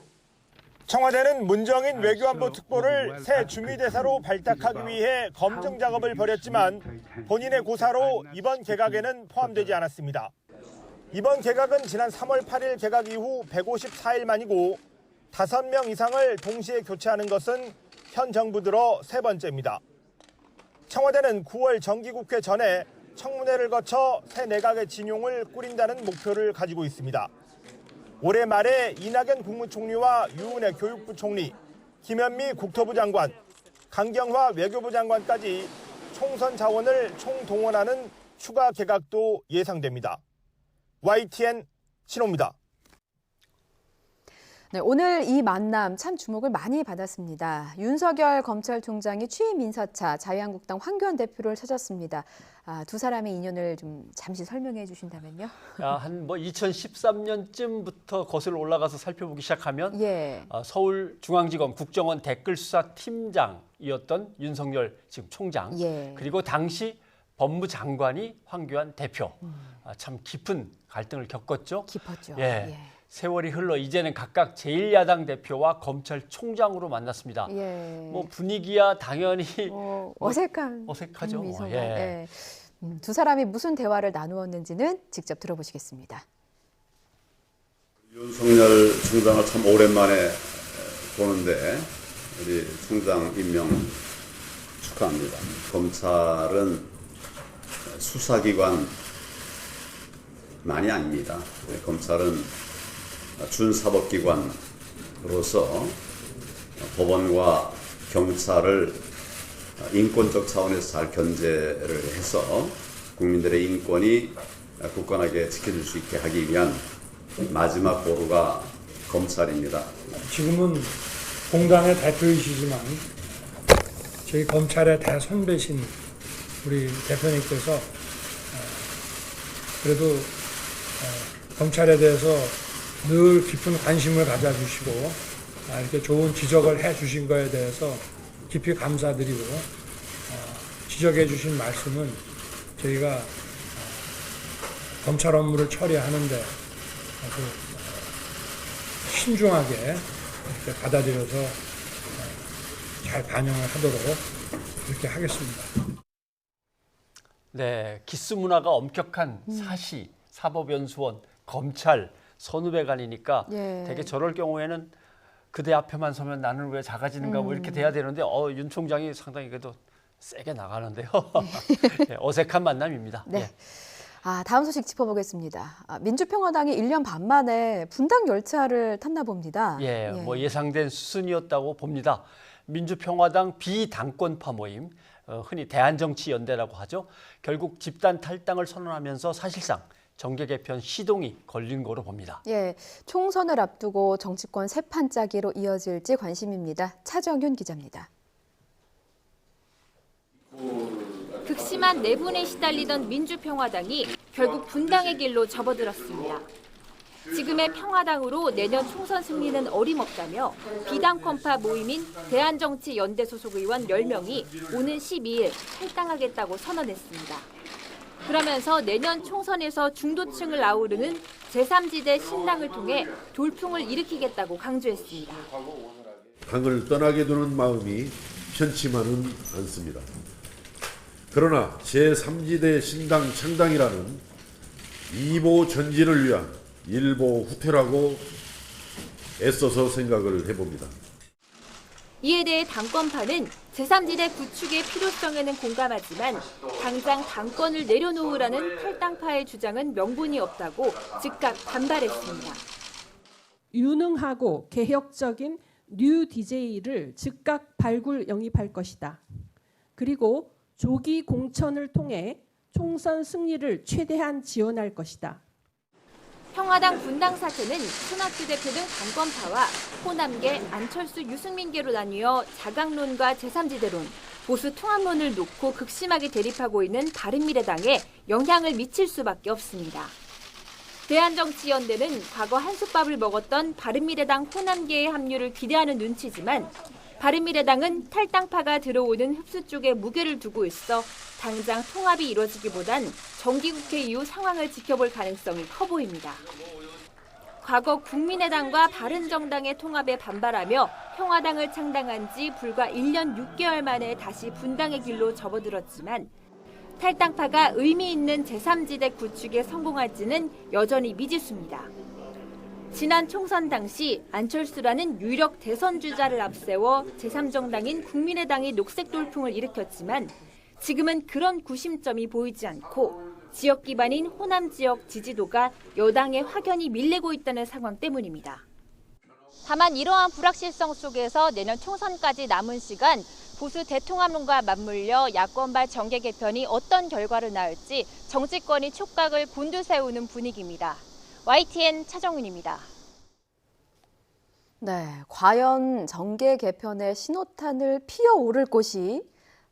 P: 청와대는 문정인 외교안보 특보를 새 주미대사로 발탁하기 위해 검증 작업을 벌였지만 본인의 고사로 이번 개각에는 포함되지 않았습니다. 이번 개각은 지난 3월 8일 개각 이후 154일 만이고 5명 이상을 동시에 교체하는 것은 현 정부 들어 세 번째입니다. 청와대는 9월 정기국회 전에 청문회를 거쳐 새 내각의 진용을 꾸린다는 목표를 가지고 있습니다. 올해 말에 이낙연 국무총리와 유은혜 교육부 총리, 김현미 국토부 장관, 강경화 외교부 장관까지 총선 자원을 총동원하는 추가 개각도 예상됩니다. YTN 신호입니다.
B: 네, 오늘 이 만남 참 주목을 많이 받았습니다. 윤석열 검찰총장이 취임 인사차 자유한국당 황교안 대표를 찾았습니다. 두 사람의 인연을 좀 잠시 설명해 주신다면요.
A: 한 2013년쯤부터 거슬러 올라가서 살펴보기 시작하면 서울중앙지검 국정원 댓글수사팀장이었던 윤석열 지금 총장, 그리고 당시 법무장관이 황교안 대표. 참 깊은 갈등을 겪었죠.
B: 깊었죠.
A: 세월이 흘러 이제는 각각 제1야당 대표와 검찰총장으로 만났습니다. 뭐 분위기야 당연히
B: 어색하죠. 두 사람이 무슨 대화를 나누었는지는 직접 들어보시겠습니다.
Q: 윤석열 총장을 참 오랜만에 보는데 우리 총장 임명 축하합니다. 검찰은 수사기관만이 아닙니다. 검찰은 준사법기관으로서 법원과 경찰을 인권적 차원에서 잘 견제를 해서 국민들의 인권이 굳건하게 지켜질 수 있게 하기 위한 마지막 보루가 검찰입니다.
R: 지금은 공당의 대표이시지만 저희 검찰의 대선배신 우리 대표님께서 그래도 검찰에 대해서 늘 깊은 관심을 가져주시고 이렇게 좋은 지적을 해주신 거에 대해서 깊이 감사드리고 지적해 주신 말씀은 저희가 검찰 업무를 처리하는데 아주 신중하게 이렇게 받아들여서 잘 반영을 하도록 그렇게 하겠습니다.
A: 네, 기수 문화가 엄격한 사시, 사법연수원, 검찰, 선후배관이니까 되게 저럴 경우에는 그대 앞에만 서면 나는 왜 작아지는가 뭐 이렇게 돼야 되는데 윤 총장이 상당히 그래도 세게 나가는데요. 어색한 만남입니다.
B: 네. 다음 소식 짚어보겠습니다. 민주평화당이 1년 반 만에 분당 열차를 탔나 봅니다.
A: 뭐 예상된 수순이었다고 봅니다. 민주평화당 비당권파 모임, 흔히 대한정치연대라고 하죠. 결국 집단 탈당을 선언하면서 사실상 정계 개편 시동이 걸린 거로 봅니다.
B: 총선을 앞두고 정치권 새 판짜기로 이어질지 관심입니다. 차정윤 기자입니다.
S: 극심한 내분에 시달리던 민주평화당이 결국 분당의 길로 접어들었습니다. 지금의 평화당으로 내년 총선 승리는 어림없다며 비당권파 모임인 대한정치연대 소속 의원 10명이 오는 12일 탈당하겠다고 선언했습니다. 그러면서 내년 총선에서 중도층을 아우르는 제3지대 신당을 통해 돌풍을 일으키겠다고 강조했습니다.
T: 당을 떠나게 두는 마음이 편치만은 않습니다. 그러나 제3지대 신당 창당이라는 2보 전진을 위한 1보 후퇴라고 애써서 생각을 해봅니다.
S: 이에 대해 당권파는 제3지대 구축의 필요성에는 공감하지만 당장 당권을 내려놓으라는 탈당파의 주장은 명분이 없다고 즉각 반발했습니다.
U: 유능하고 개혁적인 뉴 DJ를 즉각 발굴 영입할 것이다. 그리고 조기 공천을 통해 총선 승리를 최대한 지원할 것이다.
S: 평화당 분당 사태는 손학규 대표 등 당권파와 호남계, 안철수, 유승민계로 나뉘어 자강론과 제3지대론, 보수 통합론을 놓고 극심하게 대립하고 있는 바른미래당에 영향을 미칠 수밖에 없습니다. 대한정치연대는 과거 한솥밥을 먹었던 바른미래당 호남계의 합류를 기대하는 눈치지만 바른미래당은 탈당파가 들어오는 흡수 쪽에 무게를 두고 있어 당장 통합이 이뤄지기보단 정기국회 이후 상황을 지켜볼 가능성이 커 보입니다. 과거 국민의당과 바른정당의 통합에 반발하며 평화당을 창당한 지 불과 1년 6개월 만에 다시 분당의 길로 접어들었지만 탈당파가 의미 있는 제3지대 구축에 성공할지는 여전히 미지수입니다. 지난 총선 당시 안철수라는 유력 대선 주자를 앞세워 제3정당인 국민의당이 녹색 돌풍을 일으켰지만 지금은 그런 구심점이 보이지 않고 지역 기반인 호남 지역 지지도가 여당의 확연히 밀리고 있다는 상황 때문입니다.
D: 다만 이러한 불확실성 속에서 내년 총선까지 남은 시간 보수 대통합론과 맞물려 야권발 정계 개편이 어떤 결과를 낳을지 정치권이 촉각을 곤두세우는 분위기입니다. YTN 차정윤입니다.
B: 네, 과연 정계 개편의 신호탄을 피어오를 곳이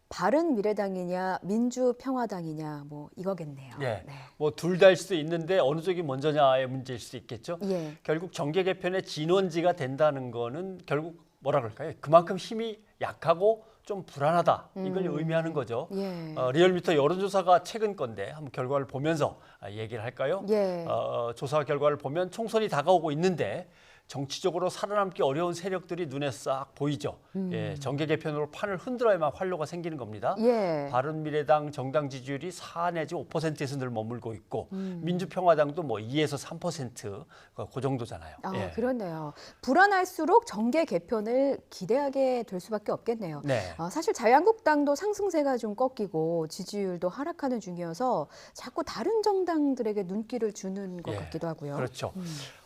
B: 바른미래당이냐 민주평화당이냐 뭐 이거겠네요.
A: 네, 뭐 둘 다일 수도 있는데 어느 쪽이 먼저냐의 문제일 수도 있겠죠.
B: 예.
A: 결국 정계 개편의 진원지가 된다는 거는 결국 뭐라 그럴까요? 그만큼 힘이 약하고 좀 불안하다 이걸 의미하는 거죠.
B: 예.
A: 리얼미터 여론조사가 최근 건데 한번 결과를 보면서 얘기를 할까요?
B: 예.
A: 조사 결과를 보면 총선이 다가오고 있는데 정치적으로 살아남기 어려운 세력들이 눈에 싹 보이죠. 예, 정계 개편으로 판을 흔들어야만 활로가 생기는 겁니다.
B: 예.
A: 바른미래당 정당 지지율이 4 내지 5%에서 늘 머물고 있고 민주평화당도 뭐 2에서 3% 그 정도잖아요. 예.
B: 그렇네요. 불안할수록 정계 개편을 기대하게 될 수밖에 없겠네요.
A: 네.
B: 사실 자유한국당도 상승세가 좀 꺾이고 지지율도 하락하는 중이어서 자꾸 다른 정당들에게 눈길을 주는 것 같기도 하고요.
A: 그렇죠.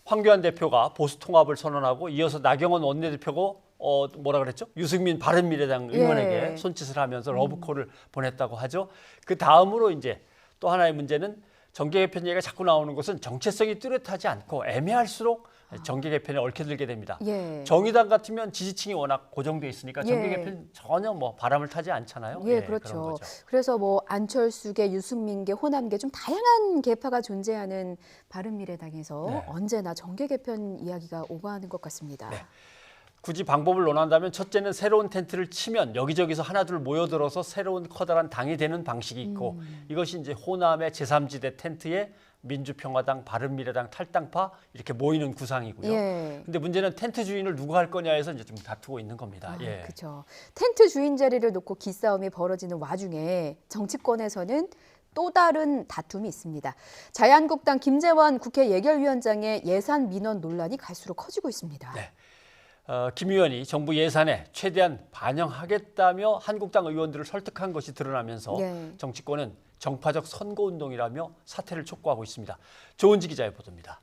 A: 황교안 대표가 보수 통합을 선언하고 이어서 나경원 원내대표가 뭐라 그랬죠? 유승민 바른미래당 의원에게 손짓을 하면서 러브콜을 보냈다고 하죠. 그 다음으로 이제 또 하나의 문제는 정계 개편 얘기가 자꾸 나오는 것은 정체성이 뚜렷하지 않고 애매할수록 정계 개편에 얽혀들게 됩니다.
B: 예.
A: 정의당 같으면 지지층이 워낙 고정돼 있으니까 정계 개편 전혀 뭐 바람을 타지 않잖아요.
B: 예, 그렇죠. 그래서 뭐 안철수계, 유승민계, 호남계 좀 다양한 계파가 존재하는 바른미래당에서 언제나 정계 개편 이야기가 오가는 것 같습니다.
A: 네. 굳이 방법을 논한다면 첫째는 새로운 텐트를 치면 여기저기서 하나둘 모여들어서 새로운 커다란 당이 되는 방식이 있고 이것이 이제 호남의 제3지대 텐트에 민주평화당, 바른미래당, 탈당파 이렇게 모이는 구상이고요. 근데 문제는 텐트 주인을 누가 할 거냐에서 이제 좀 다투고 있는 겁니다.
B: 그렇죠. 텐트 주인 자리를 놓고 기싸움이 벌어지는 와중에 정치권에서는 또 다른 다툼이 있습니다. 자유한국당 김재원 국회 예결위원장의 예산 민원 논란이 갈수록 커지고 있습니다.
A: 네. 김 의원이 정부 예산에 최대한 반영하겠다며 한국당 의원들을 설득한 것이 드러나면서 정치권은 정파적 선거운동이라며 사퇴를 촉구하고 있습니다. 조은지 기자의 보도입니다.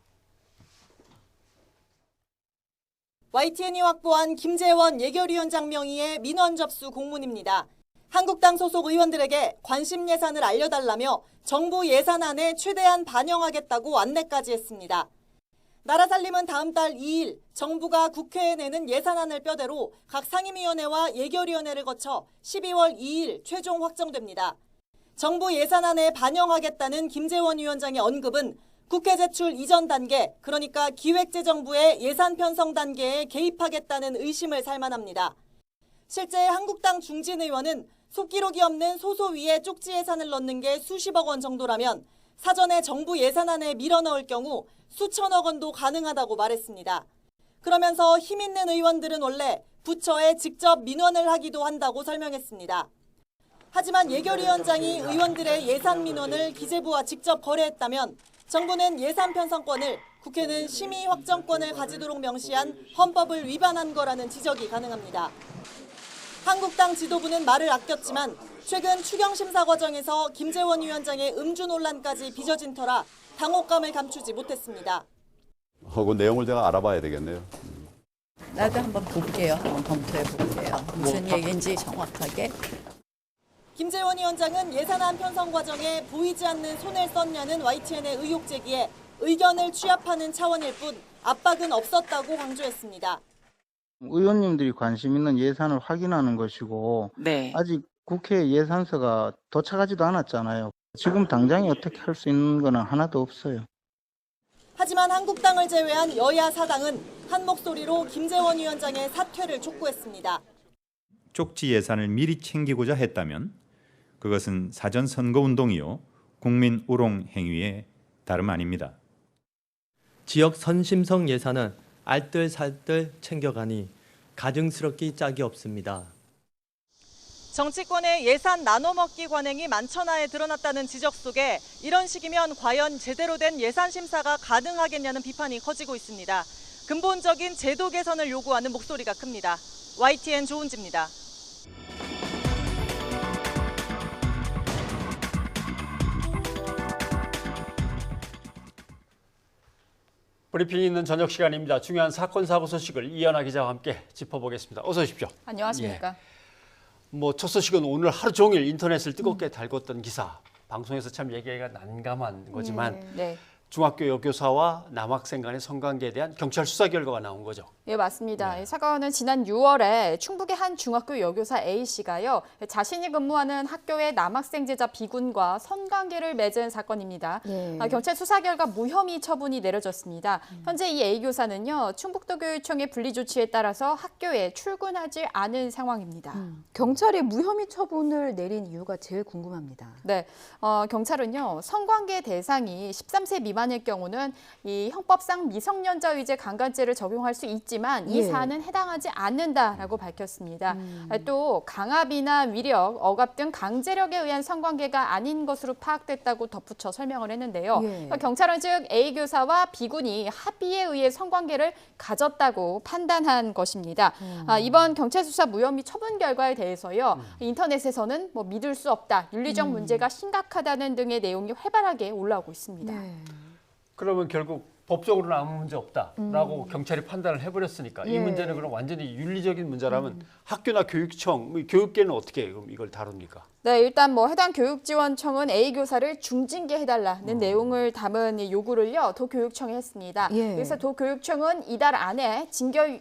V: YTN이 확보한 김재원 예결위원장 명의의 민원 접수 공문입니다. 한국당 소속 의원들에게 관심 예산을 알려달라며 정부 예산안에 최대한 반영하겠다고 안내까지 했습니다. 나라살림은 다음 달 2일 정부가 국회에 내는 예산안을 뼈대로 각 상임위원회와 예결위원회를 거쳐 12월 2일 최종 확정됩니다. 정부 예산안에 반영하겠다는 김재원 위원장의 언급은 국회 제출 이전 단계, 그러니까 기획재정부의 예산 편성 단계에 개입하겠다는 의심을 살만합니다. 실제 한국당 중진 의원은 속기록이 없는 소소위에 쪽지 예산을 넣는 게 수십억 원 정도라면 사전에 정부 예산안에 밀어넣을 경우 수천억 원도 가능하다고 말했습니다. 그러면서 힘 있는 의원들은 원래 부처에 직접 민원을 하기도 한다고 설명했습니다. 하지만 예결위원장이 의원들의 예산 민원을 기재부와 직접 거래했다면 정부는 예산 편성권을, 국회는 심의 확정권을 가지도록 명시한 헌법을 위반한 거라는 지적이 가능합니다. 한국당 지도부는 말을 아꼈지만 최근 추경심사 과정에서 김재원 위원장의 음주 논란까지 빚어진 터라 당혹감을 감추지 못했습니다.
Q: 그 내용을 제가 알아봐야 되겠네요.
W: 나도 한번 볼게요. 한번 검토해 볼게요. 무슨 얘기인지 정확하게.
V: 김재원 위원장은 예산안 편성 과정에 보이지 않는 손을 썼냐는 YTN의 의혹 제기에 의견을 취합하는 차원일 뿐 압박은 없었다고 강조했습니다.
X: 의원님들이 관심 있는 예산을 확인하는 것이고 아직 국회 예산서가 도착하지도 않았잖아요. 지금 당장에 어떻게 할 수 있는 건 하나도 없어요.
V: 하지만 한국당을 제외한 여야 사당은 한 목소리로 김재원 위원장의 사퇴를 촉구했습니다.
Y: 쪽지 예산을 미리 챙기고자 했다면 그것은 사전 선거운동이요 국민 우롱 행위에 다름 아닙니다.
Z: 지역 선심성 예산은 알뜰살뜰 챙겨가니 가증스럽기 짝이 없습니다.
V: 정치권의 예산 나눠먹기 관행이 만천하에 드러났다는 지적 속에 이런 식이면 과연 제대로 된 예산 심사가 가능하겠냐는 비판이 커지고 있습니다. 근본적인 제도 개선을 요구하는 목소리가 큽니다. YTN 조은지입니다.
A: 브리핑이 있는 저녁 시간입니다. 중요한 사건 사고 소식을 이현아 기자와 함께 짚어보겠습니다. 어서 오십시오.
C: 안녕하십니까.
A: 첫 소식은 오늘 하루 종일 인터넷을 뜨겁게 달궜던 기사. 방송에서 참 얘기가 난감한 거지만
C: 네.
A: 중학교 여교사와 남학생 간의 성관계에 대한 경찰 수사 결과가 나온 거죠.
C: 예, 맞습니다. 이 사건은 지난 6월에 충북의 한 중학교 여교사 A씨가요. 자신이 근무하는 학교의 남학생 제자 B군과 성관계를 맺은 사건입니다. 경찰 수사 결과 무혐의 처분이 내려졌습니다. 현재 이 A 교사는요. 충북도교육청의 분리 조치에 따라서 학교에 출근하지 않은 상황입니다.
B: 경찰이 무혐의 처분을 내린 이유가 제일 궁금합니다.
C: 네, 경찰은요. 성관계 대상이 13세 미만일 경우는 이 형법상 미성년자 의제 강간죄를 적용할 수 있지만 이 사안은 해당하지 않는다라고 밝혔습니다. 또 강압이나 위력, 억압 등 강제력에 의한 성관계가 아닌 것으로 파악됐다고 덧붙여 설명을 했는데요. 경찰은 즉 A 교사와 B군이 합의에 의해 성관계를 가졌다고 판단한 것입니다. 이번 경찰 수사 무혐의 처분 결과에 대해서요. 인터넷에서는 믿을 수 없다, 윤리적 문제가 심각하다는 등의 내용이 활발하게 올라오고 있습니다.
A: 그러면 결국 법적으로는 아무 문제 없다라고 경찰이 판단을 해버렸으니까 이 문제는 그럼 완전히 윤리적인 문제라면 학교나 교육청, 교육계는 어떻게 그럼 이걸 다룹니까?
C: 네, 일단 해당 교육지원청은 A 교사를 중징계해달라는 내용을 담은 요구를요 도교육청에 했습니다. 그래서 도교육청은 이달 안에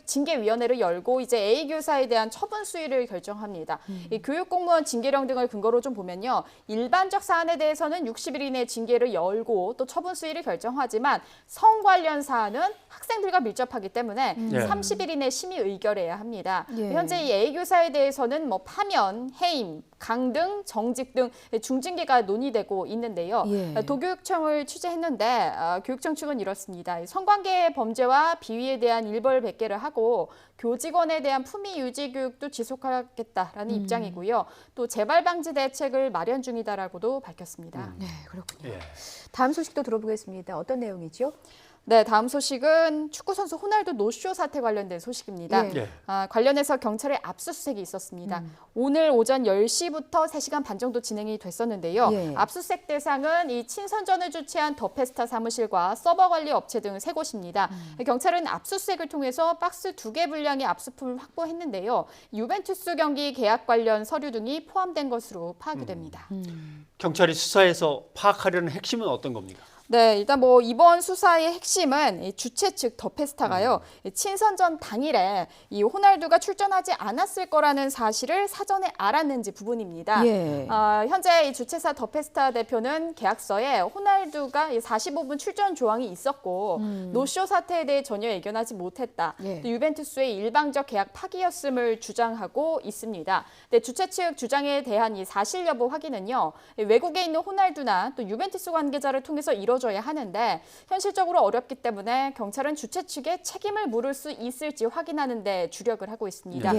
C: 징계위원회를 열고 이제 A 교사에 대한 처분 수위를 결정합니다. 이 교육공무원 징계령 등을 근거로 좀 보면요, 일반적 사안에 대해서는 60일 이내 징계를 열고 또 처분 수위를 결정하지만 성 관련 사안은 학생들과 밀접하기 때문에 30일 이내 심의 의결해야 합니다. 현재 이 A 교사에 대해서는 파면, 해임, 강등, 정직 등 중징계가 논의되고 있는데요. 도교육청을 취재했는데 교육청 측은 이렇습니다. 성관계 범죄와 비위에 대한 일벌백계를 하고 교직원에 대한 품위 유지 교육도 지속하겠다라는 입장이고요. 또 재발 방지 대책을 마련 중이다라고도 밝혔습니다.
B: 네, 그렇군요. 다음 소식도 들어보겠습니다. 어떤 내용이죠?
C: 네, 다음 소식은 축구선수 호날두 노쇼 사태 관련된 소식입니다. 관련해서 경찰의 압수수색이 있었습니다. 오늘 오전 10시부터 3시간 반 정도 진행이 됐었는데요. 압수수색 대상은 이 친선전을 주최한 더페스타 사무실과 서버 관리 업체 등 3곳입니다. 경찰은 압수수색을 통해서 박스 2개 분량의 압수품을 확보했는데요. 유벤투스 경기 계약 관련 서류 등이 포함된 것으로 파악이 됩니다.
A: 경찰이 수사에서 파악하려는 핵심은 어떤 겁니까?
C: 네, 일단 이번 수사의 핵심은 이 주최 측 더페스타가요. 친선전 당일에 이 호날두가 출전하지 않았을 거라는 사실을 사전에 알았는지 부분입니다. 현재 이 주최사 더페스타 대표는 계약서에 호날두가 45분 출전 조항이 있었고 노쇼 사태에 대해 전혀 예견하지 못했다. 또 유벤투스의 일방적 계약 파기였음을 주장하고 있습니다. 근데 주최 측 주장에 대한 이 사실 여부 확인은요. 외국에 있는 호날두나 또 유벤투스 관계자를 통해서 이뤄져야 하는데 현실적으로 어렵기 때문에 경찰은 주최 측에 책임을 물을 수 있을지 확인하는 데 주력을 하고 있습니다.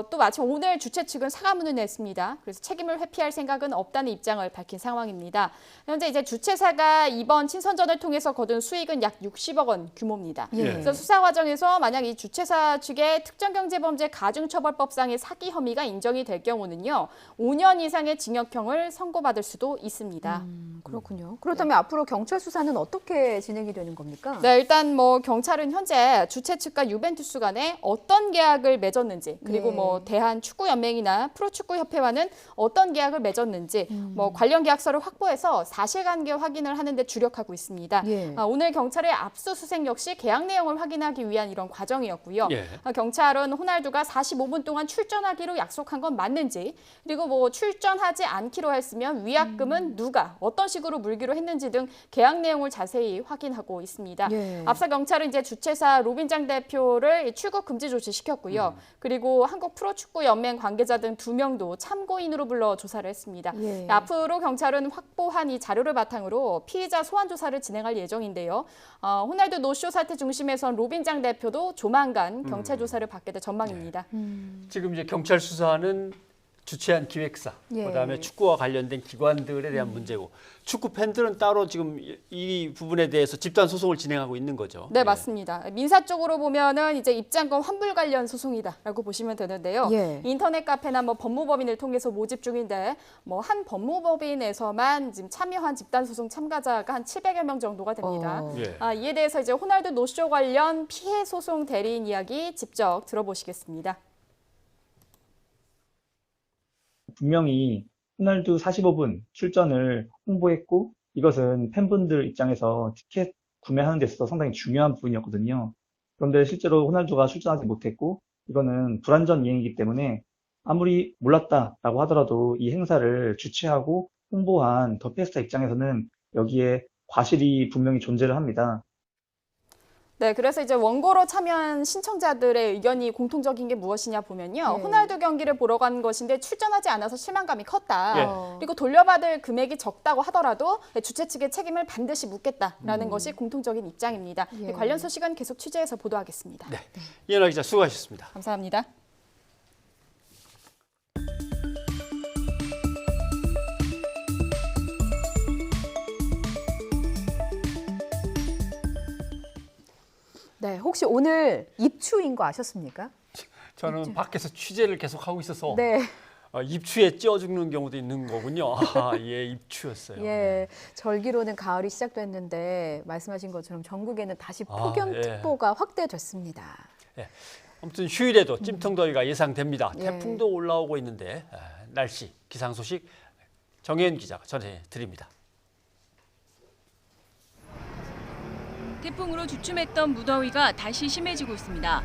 C: 또 마침 오늘 주최 측은 사과문을 냈습니다. 그래서 책임을 회피할 생각은 없다는 입장을 밝힌 상황입니다. 현재 이제 주최사가 이번 친선전을 통해서 거둔 수익은 약 60억 원 규모입니다. 그래서 수사 과정에서 만약 이 주최사 측의 특정경제범죄 가중처벌법상의 사기 혐의가 인정이 될 경우는요, 5년 이상의 징역형을 선고받을 수도 있습니다.
B: 그렇군요. 그렇다면 앞으로 경찰 수사는 어떻게 진행이 되는 겁니까?
C: 네, 일단 경찰은 현재 주최 측과 유벤투스 간에 어떤 계약을 맺었는지, 그리고 대한축구연맹이나 프로축구협회와는 어떤 계약을 맺었는지, 관련 계약서를 확보해서 사실관계 확인을 하는 데 주력하고 있습니다. 오늘 경찰의 압수수색 역시 계약 내용을 확인하기 위한 이런 과정이었고요. 경찰은 호날두가 45분 동안 출전하기로 약속한 건 맞는지, 그리고 출전하지 않기로 했으면 위약금은 누가 어떤 식으로 물기로 했는지 등 계약 내용을 자세히 확인하고 있습니다. 앞서 경찰은 이제 주최사 로빈장 대표를 출국 금지 조치시켰고요. 그리고 한국 프로축구연맹 관계자 등 2명도 참고인으로 불러 조사를 했습니다. 앞으로 경찰은 확보한 이 자료를 바탕으로 피의자 소환 조사를 진행할 예정인데요. 호날두 노쇼 사태 중심에선 로빈장 대표도 조만간 경찰 조사를 받게 될 전망입니다.
A: 지금 이제 경찰 수사는 주최한 기획사,
B: 예.
A: 그다음에 축구와 관련된 기관들에 대한 문제고 축구 팬들은 따로 지금 이 부분에 대해서 집단 소송을 진행하고 있는 거죠.
C: 네, 맞습니다. 민사 쪽으로 보면은 이제 입장권 환불 관련 소송이다라고 보시면 되는데요.
B: 예.
C: 인터넷 카페나 뭐 법무법인을 통해서 모집 중인데 뭐 한 법무법인에서만 지금 참여한 집단 소송 참가자가 한 700여 명 정도가 됩니다.
A: 예.
C: 이에 대해서 이제 호날두 노쇼 관련 피해 소송 대리인 이야기 직접 들어보시겠습니다.
E: 분명히 호날두 45분 출전을 홍보했고 이것은 팬분들 입장에서 티켓 구매하는 데 있어서 상당히 중요한 부분이었거든요. 그런데 실제로 호날두가 출전하지 못했고 이거는 불완전 이행이기 때문에 아무리 몰랐다라고 하더라도 이 행사를 주최하고 홍보한 더 페스타 입장에서는 여기에 과실이 분명히 존재를 합니다.
C: 네, 그래서 이제 원고로 참여한 신청자들의 의견이 공통적인 게 무엇이냐 보면요.
B: 네.
C: 호날두 경기를 보러 간 것인데 출전하지 않아서 실망감이 컸다.
A: 예.
C: 그리고 돌려받을 금액이 적다고 하더라도 주최 측의 책임을 반드시 묻겠다라는 것이 공통적인 입장입니다.
B: 예.
C: 관련 소식은 계속 취재해서 보도하겠습니다.
A: 네. 이현아 기자 수고하셨습니다.
C: 감사합니다.
B: 네, 혹시 오늘 입추인 거 아셨습니까?
A: 저는 밖에서 취재를 계속 하고 있어서
B: 네.
A: 입추에 찌어 죽는 경우도 있는 거군요. 예, 입추였어요.
B: 예, 절기로는 가을이 시작됐는데 말씀하신 것처럼 전국에는 다시 폭염특보가 확대됐습니다.
A: 예. 아무튼 휴일에도 찜통더위가 예상됩니다.
B: 예.
A: 태풍도 올라오고 있는데 날씨, 기상 소식 정혜연 기자가 전해드립니다.
K: 태풍으로 주춤했던 무더위가 다시 심해지고 있습니다.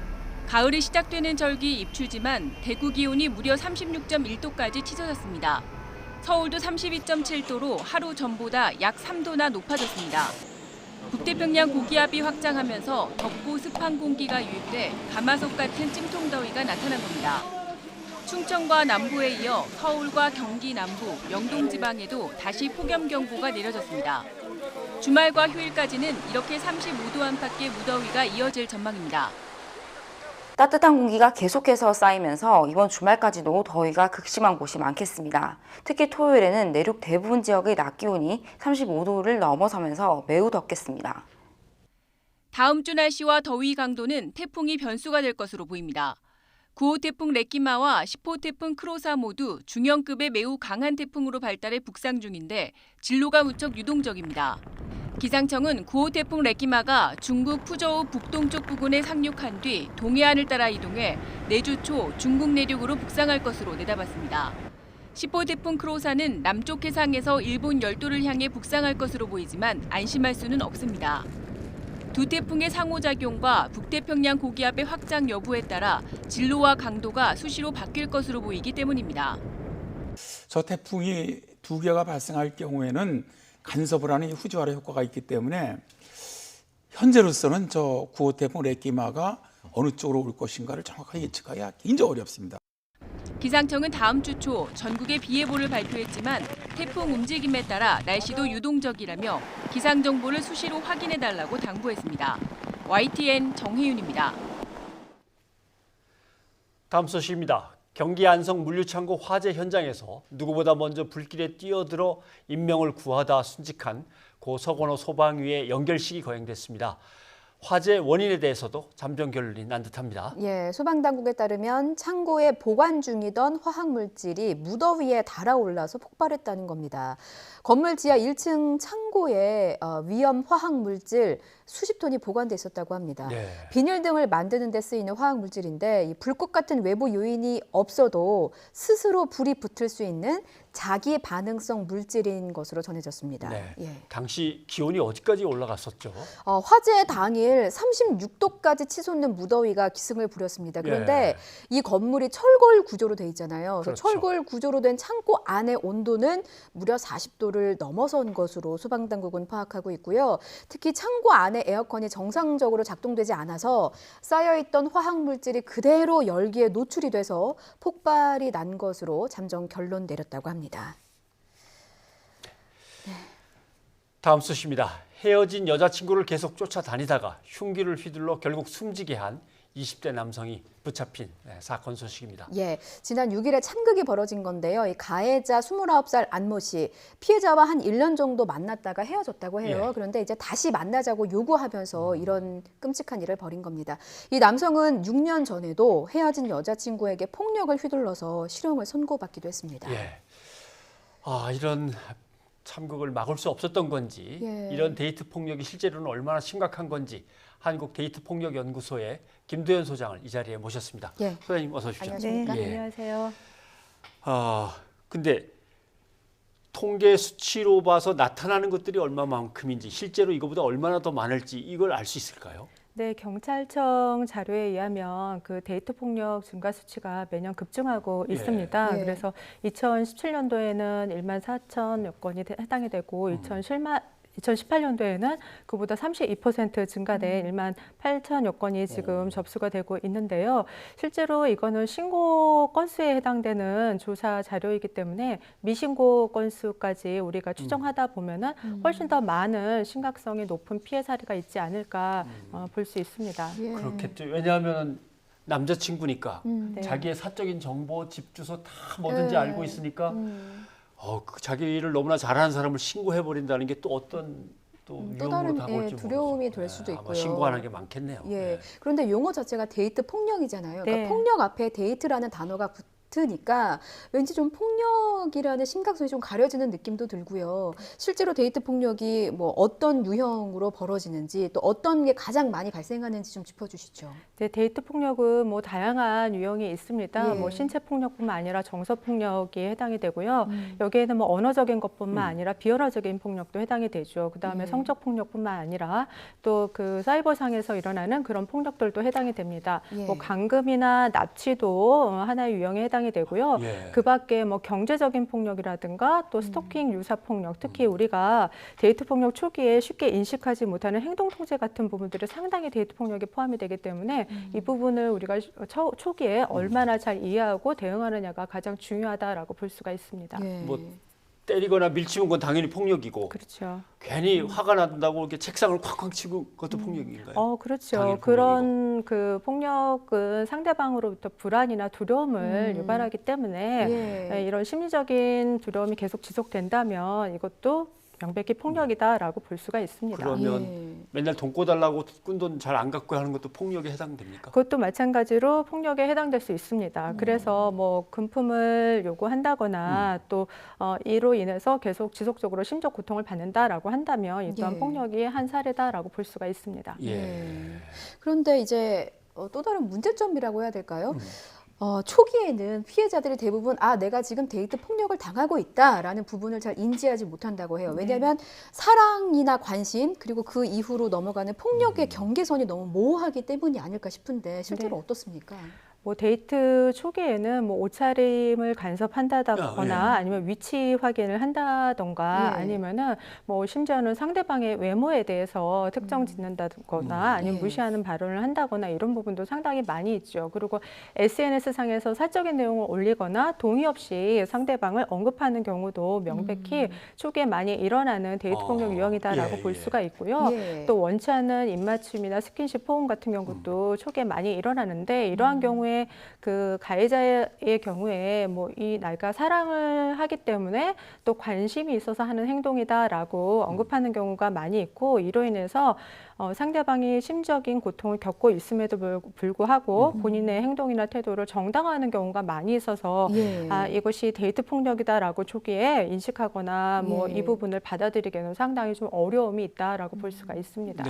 K: 가을이 시작되는 절기 입추지만 대구 기온이 무려 36.1도까지 치솟았습니다. 서울도 32.7도로 하루 전보다 약 3도나 높아졌습니다. 북태평양 고기압이 확장하면서 덥고 습한 공기가 유입돼 가마솥 같은 찜통더위가 나타난 겁니다. 충청과 남부에 이어 서울과 경기 남부, 영동 지방에도 다시 폭염 경보가 내려졌습니다. 주말과 휴일까지는 이렇게 35도 안팎의 무더위가 이어질 전망입니다.
F: 따뜻한 공기가 계속해서 쌓이면서 이번 주말까지도 더위가 극심한 곳이 많겠습니다. 특히 토요일에는 내륙 대부분 지역의 낮 기온이 35도를 넘어서면서 매우 덥겠습니다.
K: 다음 주 날씨와 더위 강도는 태풍이 변수가 될 것으로 보입니다. 9호 태풍 레키마와 10호 태풍 크로사 모두 중형급의 매우 강한 태풍으로 발달해 북상 중인데 진로가 무척 유동적입니다. 기상청은 9호 태풍 레키마가 중국 푸저우 북동쪽 부근에 상륙한 뒤 동해안을 따라 이동해 내주 초 중국 내륙으로 북상할 것으로 내다봤습니다. 10호 태풍 크로사는 남쪽 해상에서 일본 열도를 향해 북상할 것으로 보이지만 안심할 수는 없습니다. 두 태풍의 상호작용과 북태평양 고기압의 확장 여부에 따라 진로와 강도가 수시로 바뀔 것으로 보이기 때문입니다.
G: 저 태풍이 두 개가 발생할 경우에는 간섭을 하는 후지와라 효과가 있기 때문에 현재로서는 저 9호 태풍 레키마가 어느 쪽으로 올 것인가를 정확하게 예측하기가 굉장히 어렵습니다.
K: 기상청은 다음 주 초 전국에 비 예보를 발표했지만 태풍 움직임에 따라 날씨도 유동적이라며 기상 정보를 수시로 확인해달라고 당부했습니다. YTN 정혜윤입니다.
A: 다음 소식입니다. 경기 안성 물류창고 화재 현장에서 누구보다 먼저 불길에 뛰어들어 인명을 구하다 순직한 고 서건호 소방위의 연결식이 거행됐습니다. 화재 원인에 대해서도 잠정 결론이 난 듯합니다.
B: 예, 소방당국에 따르면 창고에 보관 중이던 화학물질이 무더위에 달아올라서 폭발했다는 겁니다. 건물 지하 1층 창고에 위험 화학물질 수십 톤이 보관돼 있었다고 합니다.
A: 네.
B: 비닐 등을 만드는 데 쓰이는 화학물질인데 이 불꽃 같은 외부 요인이 없어도 스스로 불이 붙을 수 있는 자기 반응성 물질인 것으로 전해졌습니다.
A: 네.
B: 예.
A: 당시 기온이 어디까지 올라갔었죠?
B: 화재 당일 36도까지 치솟는 무더위가 기승을 부렸습니다. 그런데 이 건물이 철골 구조로 돼 있잖아요. 그래서
A: 그렇죠.
B: 철골 구조로 된 창고 안의 온도는 무려 40도를 넘어선 것으로 소방당국은 파악하고 있고요. 특히 창고 안에 에어컨이 정상적으로 작동되지 않아서 쌓여있던 화학물질이 그대로 열기에 노출이 돼서 폭발이 난 것으로 잠정 결론 내렸다고 합니다.
A: 다음 소식입니다. 헤어진 여자친구를 계속 쫓아다니다가 흉기를 휘둘러 결국 숨지게 한 20대 남성이 붙잡힌 사건 소식입니다.
B: 예, 지난 6일에 참극이 벌어진 건데요. 이 가해자 29살 안모 씨, 피해자와 한 1년 정도 만났다가 헤어졌다고 해요. 그런데 이제 다시 만나자고 요구하면서 이런 끔찍한 일을 벌인 겁니다. 이 남성은 6년 전에도 헤어진 여자친구에게 폭력을 휘둘러서 실형을 선고받기도 했습니다.
A: 예. 이런 참극을 막을 수 없었던 건지, 이런 데이트 폭력이 실제로는 얼마나 심각한 건지 한국 데이트 폭력 연구소의 김도연 소장을 이 자리에 모셨습니다. 소장님 어서 오십시오.
H: 안녕하십니까? 안녕하세요.
A: 근데 통계 수치로 봐서 나타나는 것들이 얼마만큼인지, 실제로 이거보다 얼마나 더 많을지 이걸 알 수 있을까요?
H: 네, 경찰청 자료에 의하면 그 데이트 폭력 증가 수치가 매년 급증하고 있습니다. 그래서 2017년도에는 1만 4천여 건이 해당이 되고 2018년도에는 그보다 32% 증가된 1만 8천여 건이 지금 접수가 되고 있는데요. 실제로 이거는 신고 건수에 해당되는 조사 자료이기 때문에 미신고 건수까지 우리가 추정하다 보면은 훨씬 더 많은 심각성이 높은 피해 사례가 있지 않을까 볼 수 있습니다.
A: 그렇겠죠. 왜냐하면 남자친구니까 자기의 사적인 정보, 집 주소 다 뭐든지 알고 있으니까 자기를 너무나 잘하는 사람을 신고해버린다는 게 또 어떤 또
B: 다른
A: 다가올지
B: 두려움이 될 수도 있고요.
A: 신고하는 게 많겠네요.
B: 그런데 용어 자체가 데이트 폭력이잖아요. 그러니까 폭력 앞에 데이트라는 단어가 붙으니까 왠지 좀 폭력이라는 심각성이 좀 가려지는 느낌도 들고요. 실제로 데이트 폭력이 뭐 어떤 유형으로 벌어지는지, 또 어떤 게 가장 많이 발생하는지 좀 짚어주시죠.
H: 네, 데이트 폭력은 뭐 다양한 유형이 있습니다. 뭐 신체 폭력뿐만 아니라 정서 폭력이 해당이 되고요. 여기에는 뭐 언어적인 것뿐만 아니라 비언어적인 폭력도 해당이 되죠. 그다음에 성적 폭력뿐만 아니라 또 그 사이버상에서 일어나는 그런 폭력들도 해당이 됩니다. 뭐 감금이나 납치도 하나의 유형에 해당이 되고요. 그 밖에 뭐 경제적인 폭력이라든가 또 스토킹 유사 폭력, 특히 우리가 데이트 폭력 초기에 쉽게 인식하지 못하는 행동 통제 같은 부분들이 상당히 데이트 폭력에 포함이 되기 때문에 이 부분을 우리가 초기에 얼마나 잘 이해하고 대응하느냐가 가장 중요하다라고 볼 수가 있습니다.
A: 뭐 때리거나 밀치는 건 당연히 폭력이고,
H: 그렇죠.
A: 괜히 화가 난다고 이렇게 책상을 쾅쾅 치고 그것도 폭력인가요?
H: 그렇죠. 그런 그 폭력은 상대방으로부터 불안이나 두려움을 유발하기 때문에 이런 심리적인 두려움이 계속 지속된다면 이것도 명백히 폭력이다라고 볼 수가 있습니다.
A: 그러면 맨날 돈 꿔달라고 꾼돈 잘 안 갖고 하는 것도 폭력에 해당됩니까?
H: 그것도 마찬가지로 폭력에 해당될 수 있습니다. 그래서 뭐 금품을 요구한다거나 또 이로 인해서 계속 지속적으로 심적 고통을 받는다라고 한다면 이 또한 폭력이 한 사례다라고 볼 수가 있습니다.
B: 그런데 이제 또 다른 문제점이라고 해야 될까요? 초기에는 피해자들이 대부분 내가 지금 데이트 폭력을 당하고 있다라는 부분을 잘 인지하지 못한다고 해요. 왜냐하면 사랑이나 관심, 그리고 그 이후로 넘어가는 폭력의 경계선이 너무 모호하기 때문이 아닐까 싶은데 실제로 어떻습니까?
H: 뭐 데이트 초기에는 뭐 옷차림을 간섭한다거나 아니면 위치 확인을 한다던가 아니면은 뭐 심지어는 상대방의 외모에 대해서 특정 짓는다거나 아니면 무시하는 발언을 한다거나 이런 부분도 상당히 많이 있죠. 그리고 SNS 상에서 사적인 내용을 올리거나 동의 없이 상대방을 언급하는 경우도 명백히 초기에 많이 일어나는 데이트 폭력 유형이다라고 볼 수가 있고요. 또 원치 않는 입맞춤이나 스킨십 포옹 같은 경우도 초기에 많이 일어나는데 이러한 경우에 그 가해자의 경우에 뭐 이 내가 사랑을 하기 때문에 또 관심이 있어서 하는 행동이다라고 언급하는 경우가 많이 있고 이로 인해서 상대방이 심적인 고통을 겪고 있음에도 불구하고 본인의 행동이나 태도를 정당화하는 경우가 많이 있어서 이것이 데이트 폭력이다라고 초기에 인식하거나 뭐 이 부분을 받아들이기에는 상당히 좀 어려움이 있다라고 볼 수가 있습니다.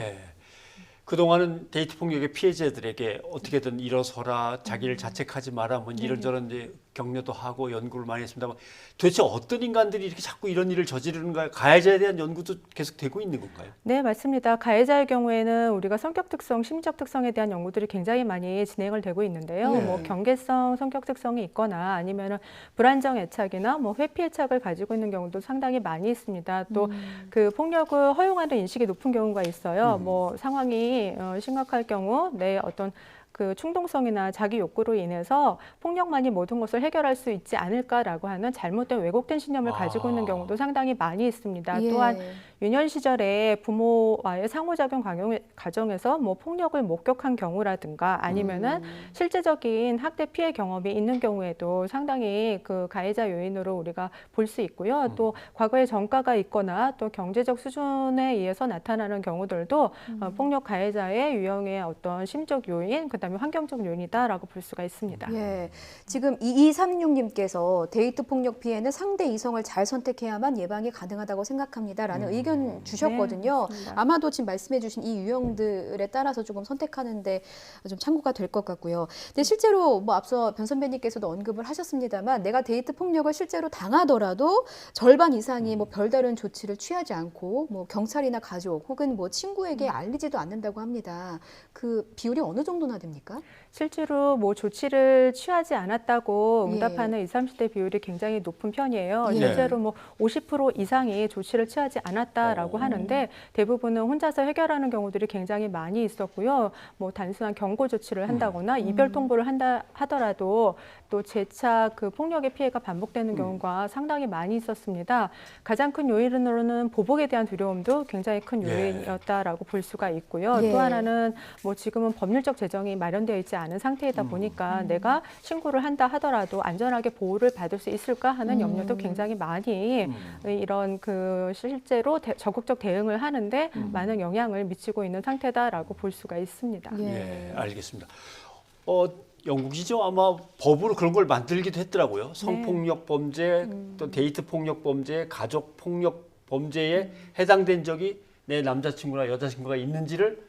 A: 그동안은 데이트 폭력의 피해자들에게 어떻게든 일어서라, 자기를 자책하지 마라, 뭐 이런저런 이제 격려도 하고 연구를 많이 했습니다만 도대체 어떤 인간들이 이렇게 자꾸 이런 일을 저지르는가요? 가해자에 대한 연구도 계속 되고 있는 건가요?
H: 네, 맞습니다. 가해자의 경우에는 우리가 성격 특성, 심리적 특성에 대한 연구들이 굉장히 많이 진행을 되고 있는데요. 뭐 경계성 성격 특성이 있거나 아니면은 불안정 애착이나 뭐 회피 애착을 가지고 있는 경우도 상당히 많이 있습니다. 또 그 폭력을 허용하는 인식이 높은 경우가 있어요. 뭐 상황이 심각할 경우 내 어떤 그 충동성이나 자기 욕구로 인해서 폭력만이 모든 것을 해결할 수 있지 않을까라고 하는 잘못된 왜곡된 신념을 가지고 있는 경우도 상당히 많이 있습니다. 또한 유년 시절에 부모와의 상호작용 과정에서 뭐 폭력을 목격한 경우라든가 아니면은 실제적인 학대 피해 경험이 있는 경우에도 상당히 그 가해자 요인으로 우리가 볼 수 있고요. 또 과거에 전과가 있거나 또 경제적 수준에 의해서 나타나는 경우들도 폭력 가해자의 유형의 어떤 심적 요인, 그다음에 환경적 요인이다라고 볼 수가 있습니다.
B: 예, 지금 2236님께서 데이트 폭력 피해는 상대 이성을 잘 선택해야만 예방이 가능하다고 생각합니다라는 의견 주셨거든요.
H: 네,
B: 아마도 지금 말씀해주신 이 유형들에 따라서 조금 선택하는데 좀 참고가 될 것 같고요. 근데 실제로 뭐 앞서 변 선배님께서도 언급을 하셨습니다만 내가 데이트 폭력을 실제로 당하더라도 절반 이상이 뭐 별다른 조치를 취하지 않고 뭐 경찰이나 가족 혹은 뭐 친구에게 알리지도 않는다고 합니다. 그 비율이 어느 정도나 됩니까?
H: 실제로 뭐 조치를 취하지 않았다고
B: 예.
H: 응답하는 20, 30대 비율이 굉장히 높은 편이에요.
B: 예.
H: 실제로 뭐 50% 이상이 조치를 취하지 않았다라고 하는데 대부분은 혼자서 해결하는 경우들이 굉장히 많이 있었고요. 뭐 단순한 경고 조치를 한다거나 이별 통보를 한다 하더라도 또 재차 그 폭력의 피해가 반복되는 경우가 상당히 많이 있었습니다. 가장 큰 요인으로는 보복에 대한 두려움도 굉장히 큰 요인이었다라고 볼 수가 있고요.
B: 예.
H: 또 하나는 뭐 지금은 법률적 재정이 마련되어 있지 않은 상태이다 보니까 내가 신고를 한다 하더라도 안전하게 보호를 받을 수 있을까 하는 염려도 굉장히 많이 이런 그 실제로 적극적 대응을 하는데 많은 영향을 미치고 있는 상태다라고 볼 수가 있습니다.
A: 예, 알겠습니다. 영국이죠. 아마 법으로 그런 걸 만들기도 했더라고요. 성폭력 범죄, 또 데이트 폭력 범죄, 가족 폭력 범죄에 해당된 적이 내 남자친구나 여자친구가 있는지를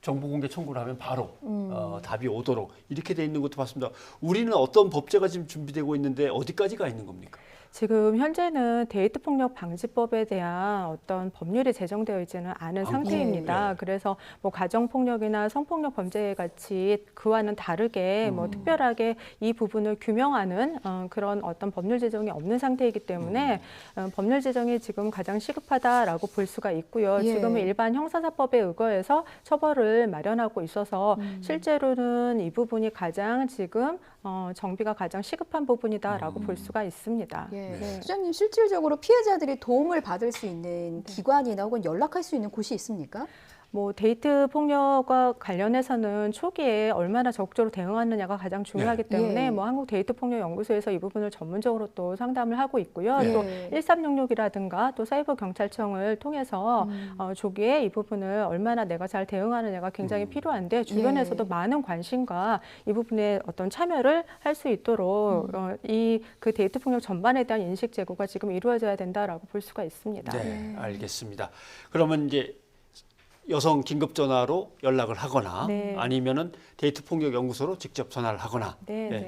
A: 정보 공개 청구를 하면 바로 답이 오도록 이렇게 돼 있는 것도 봤습니다. 우리는 어떤 법제가 지금 준비되고 있는데 어디까지 가 있는 겁니까?
H: 지금 현재는 데이트 폭력 방지법에 대한 어떤 법률이 제정되어 있지는 않은 상태입니다. 그래서 뭐 가정 폭력이나 성폭력 범죄 같이 그와는 다르게 뭐 특별하게 이 부분을 규명하는 그런 어떤 법률 제정이 없는 상태이기 때문에 법률 제정이 지금 가장 시급하다라고 볼 수가 있고요. 지금은 일반 형사사법에 의거해서 처벌을 마련하고 있어서 실제로는 이 부분이 가장 지금 정비가 가장 시급한 부분이다라고 볼 수가 있습니다.
B: 소장님, 실질적으로 피해자들이 도움을 받을 수 있는 기관이나 혹은 연락할 수 있는 곳이 있습니까?
H: 뭐 데이트 폭력과 관련해서는 초기에 얼마나 적극적으로 대응하느냐가 가장 중요하기 때문에 뭐 한국 데이트 폭력 연구소에서 이 부분을 전문적으로 또 상담을 하고 있고요. 또 1366이라든가 또 사이버 경찰청을 통해서 조기에 이 부분을 얼마나 내가 잘 대응하느냐가 굉장히 필요한데 주변에서도 많은 관심과 이 부분에 어떤 참여를 할 수 있도록 이 그 데이트 폭력 전반에 대한 인식 제고가 지금 이루어져야 된다라고 볼 수가 있습니다.
A: 네, 알겠습니다. 그러면 이제 여성 긴급 전화로 연락을 하거나 아니면은 데이트 폭력 연구소로 직접 전화를 하거나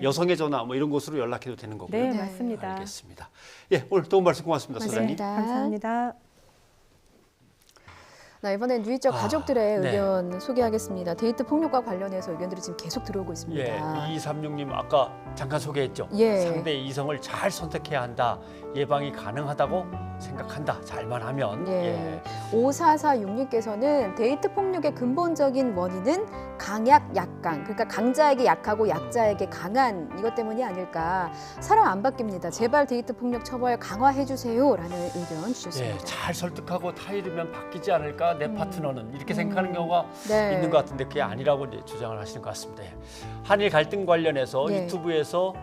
A: 여성의 전화 뭐 이런 곳으로 연락해도 되는 거고요.
H: 네, 맞습니다.
A: 알겠습니다. 예, 오늘 도움 말씀 고맙습니다, 소장님.
H: 감사합니다.
B: 이번엔 유이적 가족들의 의견 소개하겠습니다. 데이트 폭력과 관련해서 의견들이 지금 계속 들어오고 있습니다.
A: 예, 2236님 아까 잠깐 소개했죠. 상대 이성을 잘 선택해야 한다. 예방이 가능하다고 생각한다. 잘만 하면.
B: 5446님께서는 데이트 폭력의 근본적인 원인은 강약, 약강. 그러니까 강자에게 약하고 약자에게 강한 이것 때문이 아닐까. 사람 안 바뀝니다. 제발 데이트 폭력 처벌 강화해 주세요라는 의견 주셨습니다.
A: 잘 설득하고 타이르면 바뀌지 않을까 내 파트너는 이렇게 생각하는 경우가 있는 것 같은데 그게 아니라고 이제 주장을 하시는 것 같습니다. 한일 갈등 관련해서 유튜브에서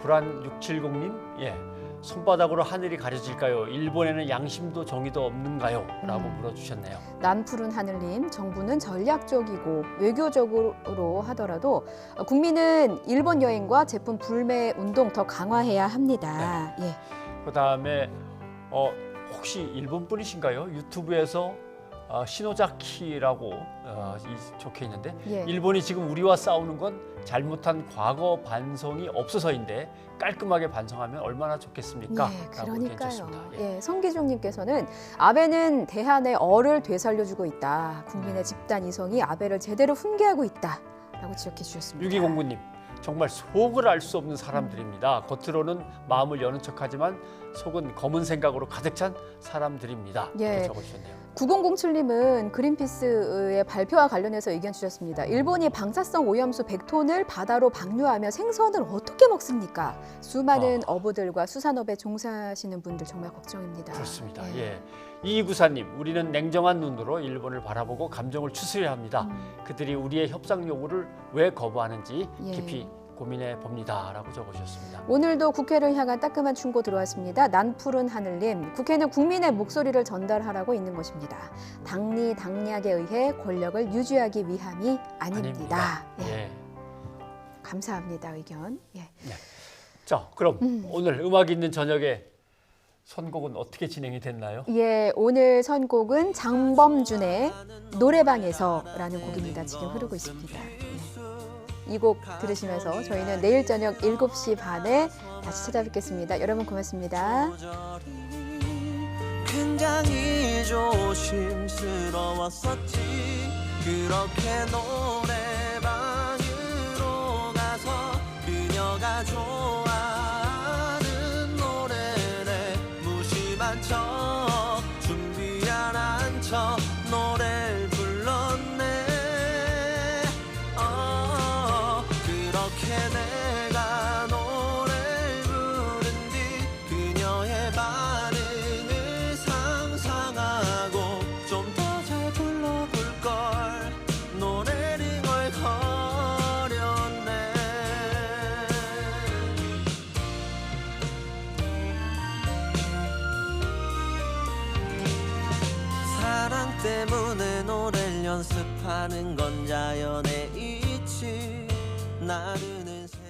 A: 불안 670님 손바닥으로 하늘이 가려질까요? 일본에는 양심도 정의도 없는가요? 라고 물어주셨네요.
B: 난푸른 하늘님, 정부는 전략적이고 외교적으로 하더라도 국민은 일본 여행과 제품 불매 운동 더 강화해야 합니다.
A: 그다음에 혹시 일본 분이신가요? 유튜브에서 시노자키라고 적혀 있는데 일본이 지금 우리와 싸우는 건 잘못한 과거 반성이 없어서인데 깔끔하게 반성하면 얼마나 좋겠습니까?
B: 그러니까요. 성기종님께서는 아베는 대한의 어를 되살려주고 있다. 국민의 집단 이성이 아베를 제대로 훈계하고 있다. 라고 지적해 주셨습니다.
A: 6209님. 정말 속을 알 수 없는 사람들입니다. 겉으로는 마음을 여는 척하지만 속은 검은 생각으로 가득 찬 사람들입니다. 이렇게 적어주셨네요.
B: 9007님은 그린피스의 발표와 관련해서 의견 주셨습니다. 일본이 방사성 오염수 100톤을 바다로 방류하며 생선을 어떻게 먹습니까? 수많은 어부들과 수산업에 종사하시는 분들 정말 걱정입니다.
A: 그렇습니다. 이구사님, 우리는 냉정한 눈으로 일본을 바라보고 감정을 추스려야 합니다. 그들이 우리의 협상 요구를 왜 거부하는지 깊이 고민해 봅니다. 라고 적어주셨습니다.
B: 오늘도 국회를 향한 따끔한 충고 들어왔습니다. 난푸른 하늘님, 국회는 국민의 목소리를 전달하라고 있는 것입니다. 당리 당략에 의해 권력을 유지하기 위함이 아닙니다. 예. 감사합니다. 의견. 예.
A: 자, 그럼 오늘 음악 있는 저녁에 선곡은 어떻게 진행이 됐나요?
B: 예, 오늘 선곡은 장범준의 노래방에서라는 곡입니다. 지금 흐르고 있습니다. 이 곡 들으시면서 저희는 내일 저녁 7시 반에 다시 찾아뵙겠습니다. 여러분 고맙습니다.
I: 굉장히 조심스러웠었지. 그렇게 노래방으로 가서 그녀가 좋아하는 노래를 무심한 척 준비 안 한 척 노래를 불렀네. 그렇게 내가 노래를 부른 뒤 그녀의 반응을 상상하고 좀 더 잘 불러볼걸 노래를 걸거렸네. 사랑 때문에 노래를 연습하는 건 자연의 이치. 나는